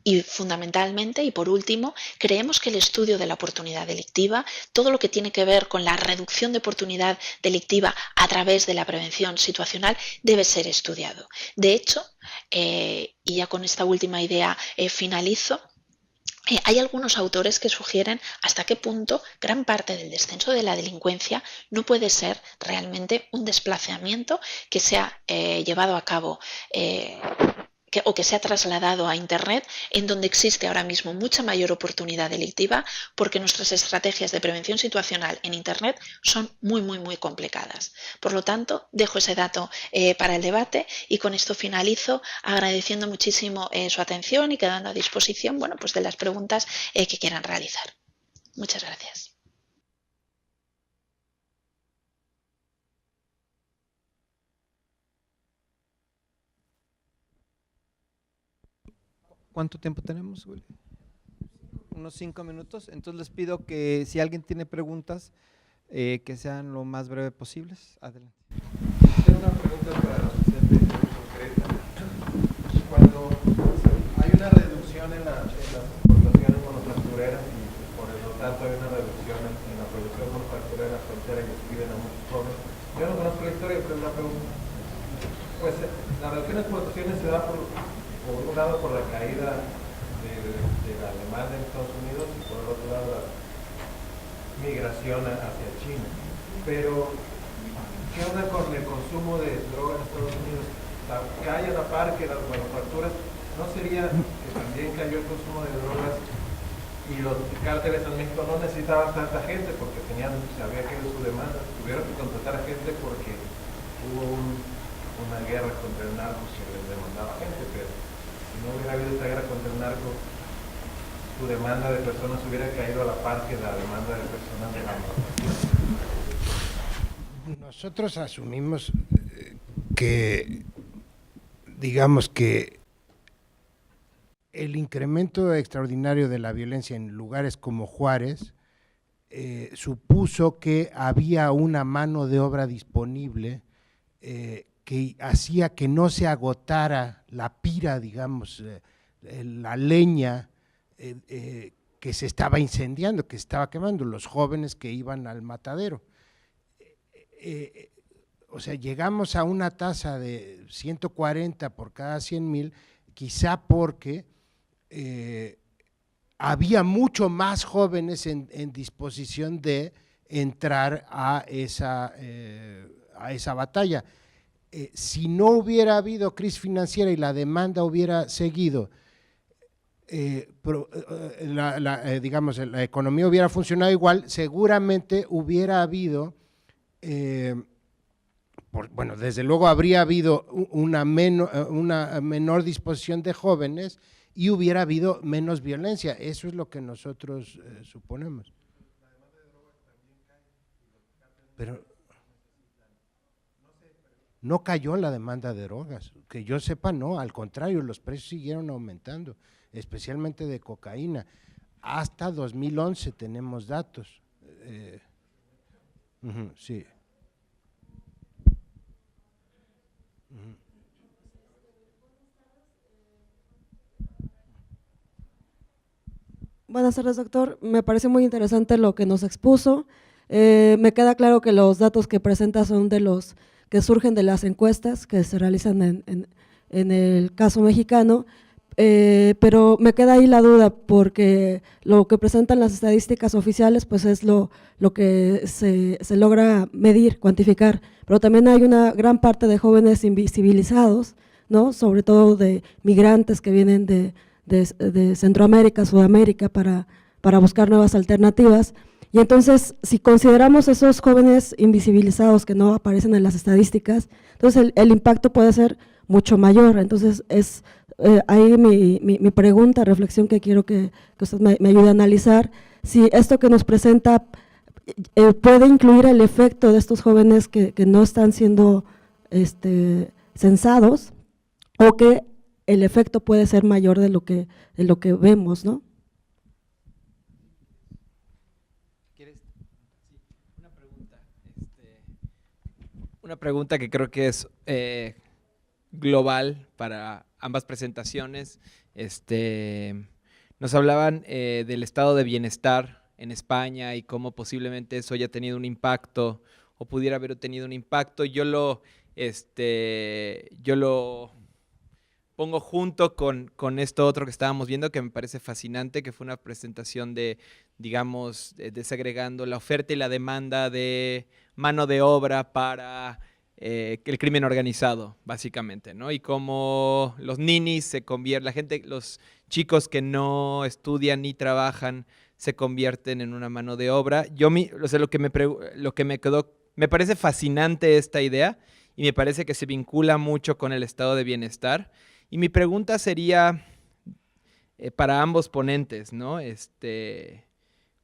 Y fundamentalmente, y por último, creemos que el estudio de la oportunidad delictiva, todo lo que tiene que ver con la reducción de oportunidad delictiva a través de la prevención situacional, debe ser estudiado. De hecho, y ya con esta última idea finalizo, hay algunos autores que sugieren hasta qué punto gran parte del descenso de la delincuencia no puede ser realmente un desplazamiento que se ha llevado a cabo o que se ha trasladado a Internet, en donde existe ahora mismo mucha mayor oportunidad delictiva, porque nuestras estrategias de prevención situacional en Internet son muy complicadas. Por lo tanto, dejo ese dato para el debate, y con esto finalizo agradeciendo muchísimo su atención y quedando a disposición, bueno, pues de las preguntas que quieran realizar. Muchas gracias. ¿Cuánto tiempo tenemos, Willy? Unos 5 minutos. Entonces les pido que si alguien tiene preguntas, que sean lo más breve posibles. Adelante. Tengo una pregunta para la docente concreta. Cuando hay una reducción en las exportaciones manufactureras y por lo tanto hay una reducción en la producción manufacturera frontera y despiden a muchos jóvenes, yo no conozco la historia, pero es una pregunta. Pues la reducción de exportaciones se da por un lado por la caída de la demanda en Estados Unidos y por el otro lado la migración hacia China. Pero ¿qué onda con el consumo de drogas en Estados Unidos? Cae a la par que las manufacturas, ¿no sería que también cayó el consumo de drogas y los cárteles en México no necesitaban tanta gente porque se había caído su demanda? Tuvieron que contratar a gente porque hubo una guerra contra el narco que les demandaba gente, pero si no hubiera habido esta guerra contra el narco, su demanda de personas hubiera caído a la par que la demanda de personas de la manufactura. Nosotros asumimos que, digamos que el incremento extraordinario de la violencia en lugares como Juárez supuso que había una mano de obra disponible que hacía que no se agotara la pira, digamos, la leña que se estaba incendiando, que se estaba quemando, los jóvenes que iban al matadero. O sea, llegamos a una tasa de 140 por cada 100,000, quizá porque había mucho más jóvenes en disposición de entrar a esa batalla. Si no hubiera habido crisis financiera y la demanda hubiera seguido, digamos, la economía hubiera funcionado igual, seguramente hubiera habido bueno, desde luego habría habido una menor disposición de jóvenes y hubiera habido menos violencia. Eso es lo que nosotros suponemos. Pero no cayó la demanda de drogas, que yo sepa, no, al contrario, los precios siguieron aumentando, especialmente de cocaína. Hasta 2011 tenemos datos. Sí. Buenas tardes, doctor. Me parece muy interesante lo que nos expuso. Me queda claro que los datos que presenta son de los que surgen de las encuestas que se realizan en el caso mexicano, pero me queda ahí la duda porque lo que presentan las estadísticas oficiales pues es lo que se logra medir, cuantificar, pero también hay una gran parte de jóvenes invisibilizados, ¿no? Sobre todo de migrantes que vienen de Centroamérica, Sudamérica para buscar nuevas alternativas. Y entonces, si consideramos esos jóvenes invisibilizados que no aparecen en las estadísticas, entonces el impacto puede ser mucho mayor. Entonces, es ahí mi pregunta, reflexión que quiero que usted me ayude a analizar, si esto que nos presenta puede incluir el efecto de estos jóvenes que no están siendo censados, o que el efecto puede ser mayor de lo que vemos, ¿no? Una pregunta que creo que es global para ambas presentaciones. Nos hablaban del estado de bienestar en España y cómo posiblemente eso haya tenido un impacto o pudiera haber tenido un impacto. Yo lo pongo junto con esto otro que estábamos viendo que me parece fascinante, que fue una presentación de, digamos, desagregando la oferta y la demanda de mano de obra para el crimen organizado, básicamente, ¿no? Y cómo los ninis se convierten, la gente, los chicos que no estudian ni trabajan se convierten en una mano de obra. O sea, lo que me quedó, me parece fascinante esta idea y me parece que se vincula mucho con el estado de bienestar. Y mi pregunta sería para ambos ponentes, ¿no?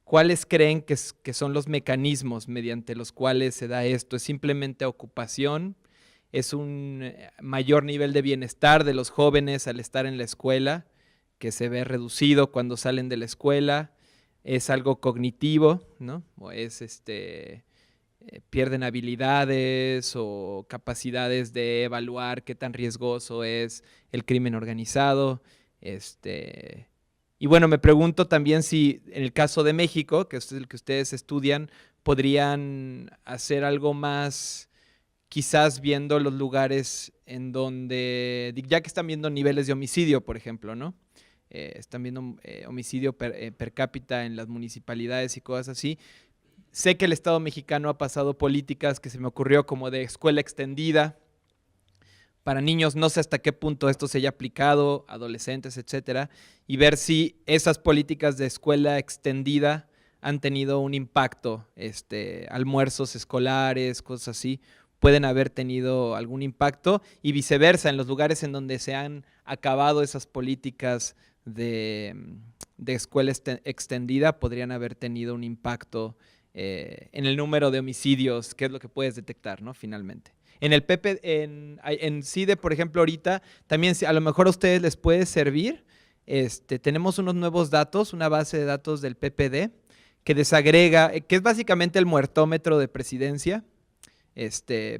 ¿Cuáles creen que son los mecanismos mediante los cuales se da esto? ¿Es simplemente ocupación? ¿Es un mayor nivel de bienestar de los jóvenes al estar en la escuela, que se ve reducido cuando salen de la escuela? ¿Es algo cognitivo, ¿no? ¿O es pierden habilidades o capacidades de evaluar qué tan riesgoso es el crimen organizado? Y bueno, me pregunto también si en el caso de México, que es el que ustedes estudian, podrían hacer algo más, quizás viendo los lugares en donde, ya que están viendo niveles de homicidio, por ejemplo, ¿no? Están viendo homicidio per cápita en las municipalidades y cosas así. Sé que el Estado mexicano ha pasado políticas que se me ocurrió como de escuela extendida para niños, no sé hasta qué punto esto se haya aplicado, adolescentes, etcétera, y ver si esas políticas de escuela extendida han tenido un impacto, almuerzos escolares, cosas así, pueden haber tenido algún impacto, y viceversa, en los lugares en donde se han acabado esas políticas de escuela extendida, podrían haber tenido un impacto en el número de homicidios, que es lo que puedes detectar, ¿no? Finalmente. En el en CIDE, por ejemplo, ahorita, también a lo mejor a ustedes les puede servir. Tenemos unos nuevos datos, una base de datos del PPD, que desagrega, que es básicamente el muertómetro de presidencia,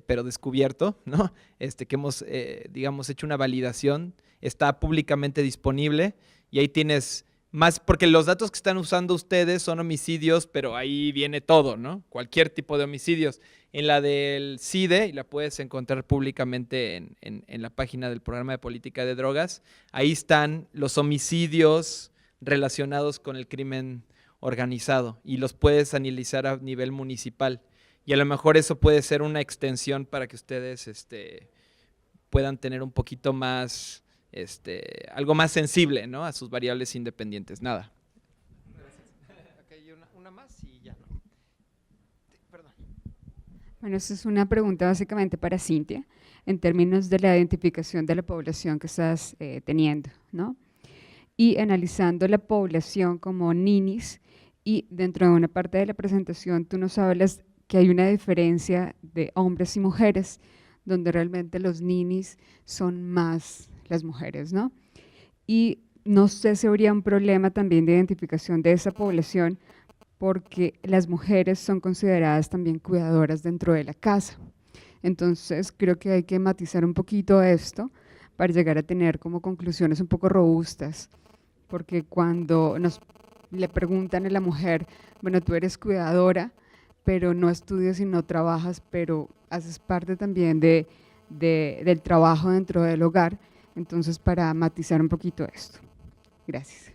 pero descubierto, ¿no? Que hemos, digamos, hecho una validación, está públicamente disponible y ahí tienes más, porque los datos que están usando ustedes son homicidios, pero ahí viene todo, ¿no? Cualquier tipo de homicidios. En la del CIDE, y la puedes encontrar públicamente en la página del Programa de Política de Drogas, ahí están los homicidios relacionados con el crimen organizado y los puedes analizar a nivel municipal. Y a lo mejor eso puede ser una extensión para que ustedes puedan tener un poquito más, algo más sensible, ¿no? A sus variables independientes. Nada. Okay, una más y ya no. Perdón. Bueno, esta es una pregunta básicamente para Cintia, en términos de la identificación de la población que estás teniendo, ¿no? Y analizando la población como ninis, y dentro de una parte de la presentación tú nos hablas que hay una diferencia de hombres y mujeres, donde realmente los ninis son más las mujeres, ¿no? Y no sé si habría un problema también de identificación de esa población, porque las mujeres son consideradas también cuidadoras dentro de la casa. Entonces creo que hay que matizar un poquito esto para llegar a tener como conclusiones un poco robustas, porque cuando nos le preguntan a la mujer, bueno, tú eres cuidadora, pero no estudias y no trabajas, pero haces parte también del trabajo dentro del hogar. Entonces, para matizar un poquito esto. Gracias.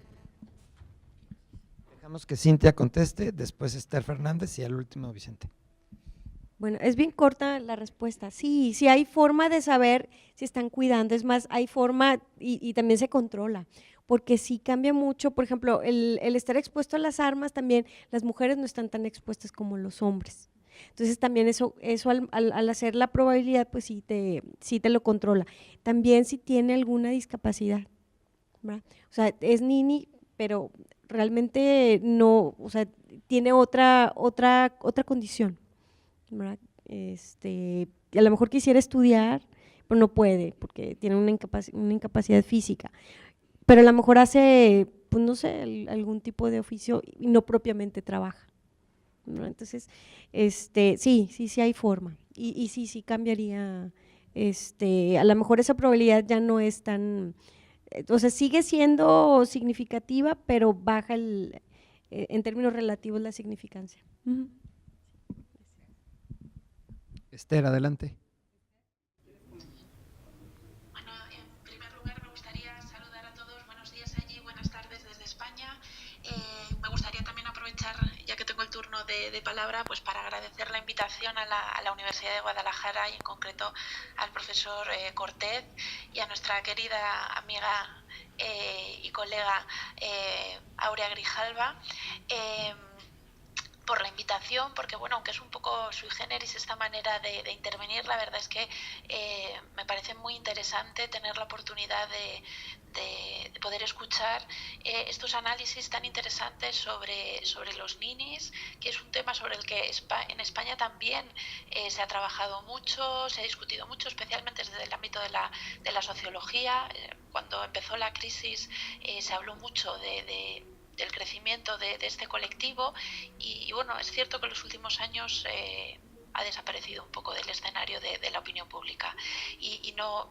Dejamos que Cintia conteste, después Esther Fernández y al último Vicente. Bueno, es bien corta la respuesta. Sí, sí hay forma de saber si están cuidando, es más, hay forma y también se controla, porque sí cambia mucho, por ejemplo, el estar expuesto a las armas también, las mujeres no están tan expuestas como los hombres. Entonces también eso al hacer la probabilidad, pues sí te lo controla. También si tiene alguna discapacidad, ¿verdad? O sea, es nini, pero realmente no, o sea, tiene otra condición, ¿verdad? A lo mejor quisiera estudiar, pero no puede porque tiene una incapacidad física, pero a lo mejor hace, pues no sé, algún tipo de oficio y no propiamente trabaja, ¿no? Entonces, sí hay forma y sí cambiaría, a lo mejor esa probabilidad ya no es tan, o sea, sigue siendo significativa, pero baja en términos relativos la significancia. Uh-huh. Esther, adelante. Bueno, en primer lugar me gustaría saludar a todos. Buenos días allí, buenas tardes desde España. Me gustaría también aprovechar, ya que tengo el turno de palabra, pues para agradecer la invitación a la Universidad de Guadalajara y en concreto al profesor Cortez y a nuestra querida amiga y colega Aurea Grijalva. Por la invitación, porque bueno, aunque es un poco sui generis esta manera de intervenir, la verdad es que me parece muy interesante tener la oportunidad de poder escuchar estos análisis tan interesantes sobre los ninis, que es un tema sobre el que en España también se ha trabajado mucho, se ha discutido mucho, especialmente desde el ámbito de la sociología. Cuando empezó la crisis se habló mucho del crecimiento de este colectivo y bueno, es cierto que en los últimos años ha desaparecido un poco del escenario de la opinión pública y no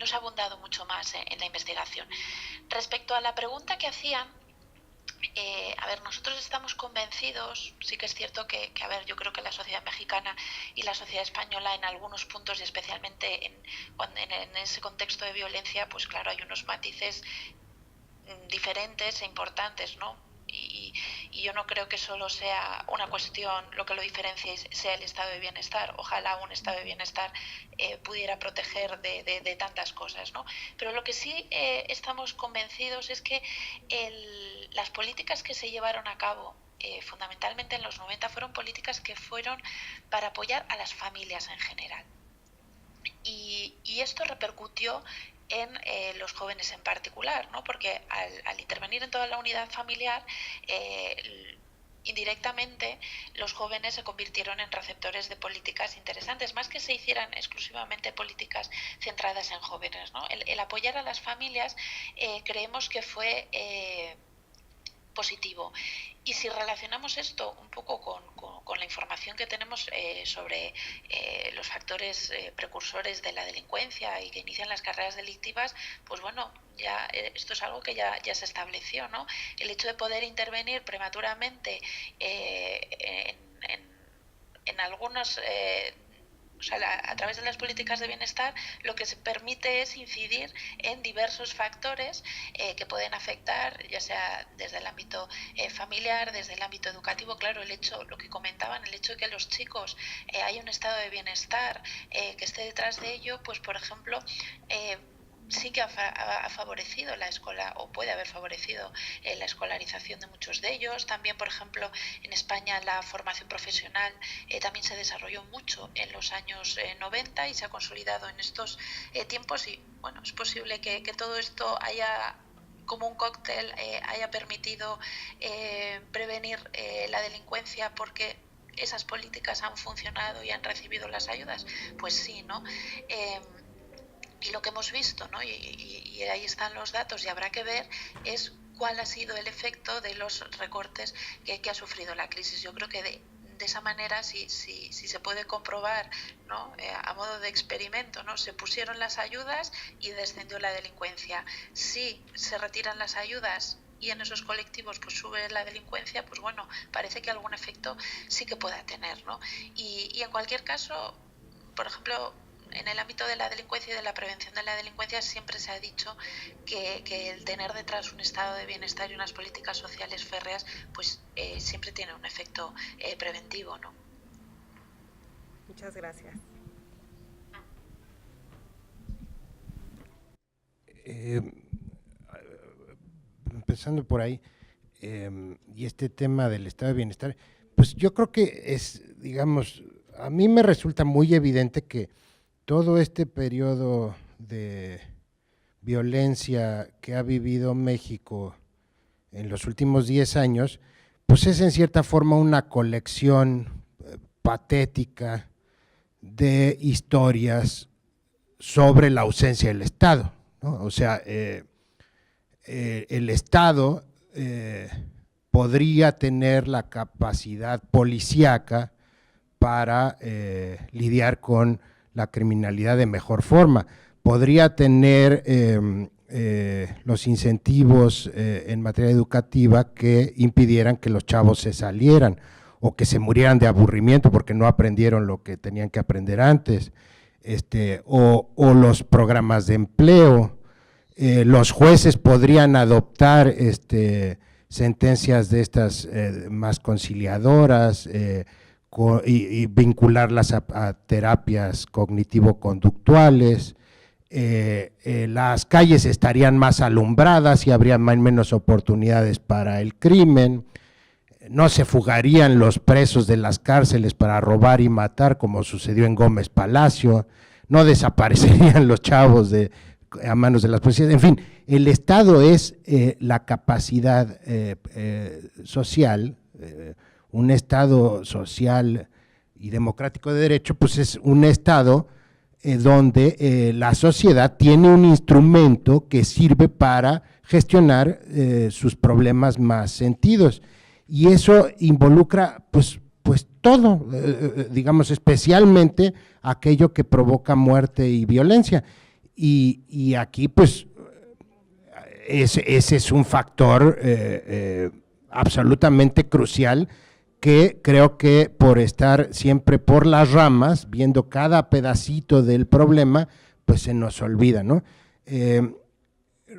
se ha abundado mucho más en la investigación. Respecto a la pregunta que hacían, a ver, nosotros estamos convencidos, sí que es cierto que a ver, yo creo que la sociedad mexicana y la sociedad española en algunos puntos y especialmente en ese contexto de violencia, pues claro, hay unos matices diferentes e importantes, ¿no? Y yo no creo que solo sea una cuestión, lo que lo diferencie sea el estado de bienestar. Ojalá un estado de bienestar pudiera proteger de tantas cosas, ¿no? Pero lo que sí estamos convencidos es que las políticas que se llevaron a cabo fundamentalmente en los 90 fueron políticas que fueron para apoyar a las familias en general. Y esto repercutió en los jóvenes en particular, ¿no? Porque al intervenir en toda la unidad familiar, indirectamente los jóvenes se convirtieron en receptores de políticas interesantes, más que se hicieran exclusivamente políticas centradas en jóvenes, ¿no? El apoyar a las familias creemos que fue positivo. Y si relacionamos esto un poco con la información que tenemos sobre los factores precursores de la delincuencia y que inician las carreras delictivas, pues bueno, ya esto es algo que ya se estableció, ¿no? El hecho de poder intervenir prematuramente en algunos o sea, a través de las políticas de bienestar, lo que se permite es incidir en diversos factores que pueden afectar, ya sea desde el ámbito familiar, desde el ámbito educativo. Claro, lo que comentaban, el hecho de que los chicos haya un estado de bienestar que esté detrás de ello, pues por ejemplo, sí que ha favorecido la escuela, o puede haber favorecido la escolarización de muchos de ellos. También, por ejemplo, en España la formación profesional también se desarrolló mucho en los años 90 y se ha consolidado en estos tiempos y bueno, es posible que todo esto haya como un cóctel haya permitido prevenir la delincuencia porque esas políticas han funcionado y han recibido las ayudas. Pues sí, ¿no? Y lo que hemos visto, ¿no? Y ahí están los datos y habrá que ver es cuál ha sido el efecto de los recortes que ha sufrido la crisis. Yo creo que de esa manera, si se puede comprobar, ¿no? A modo de experimento, ¿no? Se pusieron las ayudas y descendió la delincuencia. Si se retiran las ayudas, y en esos colectivos pues sube la delincuencia, pues bueno, parece que algún efecto sí que pueda tener, ¿no? Y en cualquier caso, por ejemplo, en el ámbito de la delincuencia y de la prevención de la delincuencia siempre se ha dicho que el tener detrás un estado de bienestar y unas políticas sociales férreas pues siempre tiene un efecto preventivo, ¿no? Muchas gracias. Empezando por ahí, y este tema del estado de bienestar, pues yo creo que es, digamos, a mí me resulta muy evidente que todo este periodo de violencia que ha vivido México en los últimos 10 años, pues es en cierta forma una colección patética de historias sobre la ausencia del Estado, ¿no? O sea, el Estado podría tener la capacidad policíaca para lidiar con la criminalidad de mejor forma, podría tener los incentivos en materia educativa que impidieran que los chavos se salieran o que se murieran de aburrimiento porque no aprendieron lo que tenían que aprender antes, o los programas de empleo. Los jueces podrían adoptar sentencias de estas más conciliadoras y vincularlas a terapias cognitivo-conductuales. Las calles estarían más alumbradas y habría menos oportunidades para el crimen. No se fugarían los presos de las cárceles para robar y matar, como sucedió en Gómez Palacio. No desaparecerían los chavos a manos de las policías. En fin, el Estado es la capacidad social, un Estado social y democrático de derecho, pues es un Estado donde la sociedad tiene un instrumento que sirve para gestionar sus problemas más sentidos. Y eso involucra pues todo, digamos, especialmente aquello que provoca muerte y violencia. Y aquí pues ese es un factor absolutamente crucial que creo que por estar siempre por las ramas, viendo cada pedacito del problema, pues se nos olvida, ¿no?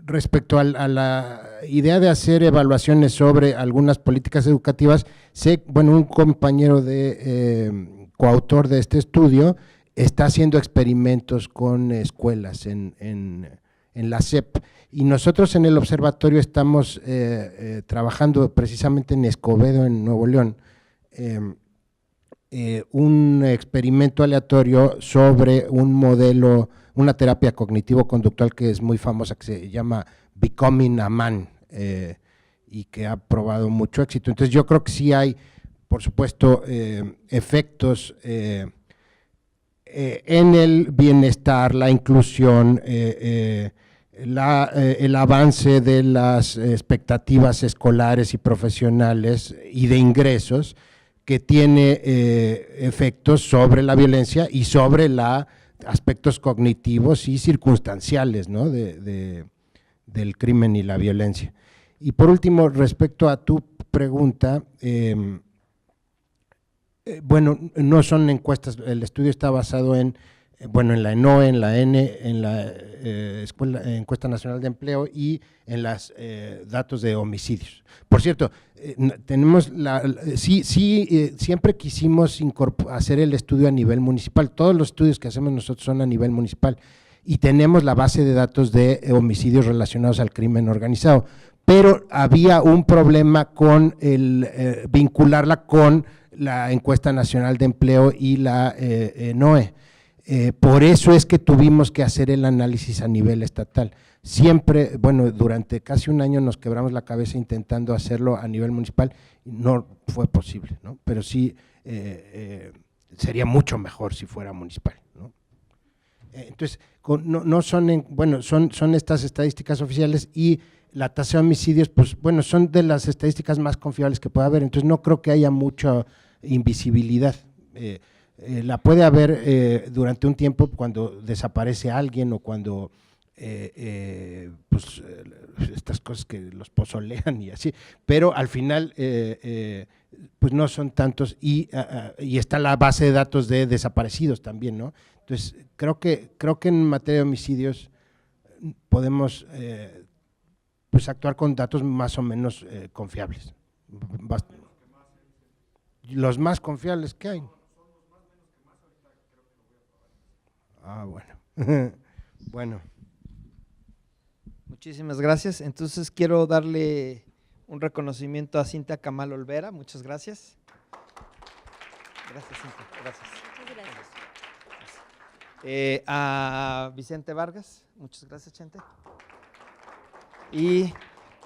Respecto a la idea de hacer evaluaciones sobre algunas políticas educativas, un compañero coautor de este estudio está haciendo experimentos con escuelas en la SEP, y nosotros en el observatorio estamos trabajando precisamente en Escobedo, en Nuevo León, un experimento aleatorio sobre un modelo, una terapia cognitivo-conductual que es muy famosa, que se llama Becoming a Man, y que ha probado mucho éxito. Entonces yo creo que sí hay, por supuesto, efectos en el bienestar, la inclusión, el avance de las expectativas escolares y profesionales y de ingresos, que tiene efectos sobre la violencia y sobre aspectos cognitivos y circunstanciales, ¿no? del crimen y la violencia. Y por último, respecto a tu pregunta, no son encuestas, el estudio está basado en la ENOE, en la Encuesta Nacional de Empleo, y en los datos de homicidios. Por cierto, tenemos siempre quisimos hacer el estudio a nivel municipal. Todos los estudios que hacemos nosotros son a nivel municipal, y tenemos la base de datos de homicidios relacionados al crimen organizado, pero había un problema con vincularla con la Encuesta Nacional de Empleo y la ENOE. Por eso es que tuvimos que hacer el análisis a nivel estatal. Siempre, durante casi un año nos quebramos la cabeza intentando hacerlo a nivel municipal y no fue posible, ¿no? Pero sí sería mucho mejor si fuera municipal, ¿no? Entonces, son estas estadísticas oficiales, y la tasa de homicidios, pues son de las estadísticas más confiables que puede haber. Entonces no creo que haya mucha invisibilidad. La puede haber durante un tiempo cuando desaparece alguien, o cuando estas cosas que los pozolean y así, pero al final pues no son tantos y está la base de datos de desaparecidos también, ¿no? Entonces creo que en materia de homicidios podemos pues actuar con datos más o menos confiables. Los más confiables que hay. Ah, bueno. Bueno. Muchísimas gracias. Entonces quiero darle un reconocimiento a Cintia Camal Olvera. Muchas gracias. Gracias, Cintia. Gracias. Muchas gracias. A Vicente Vargas. Muchas gracias, Chente. Y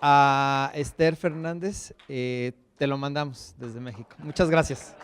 a Esther Fernández, te lo mandamos desde México. Muchas gracias.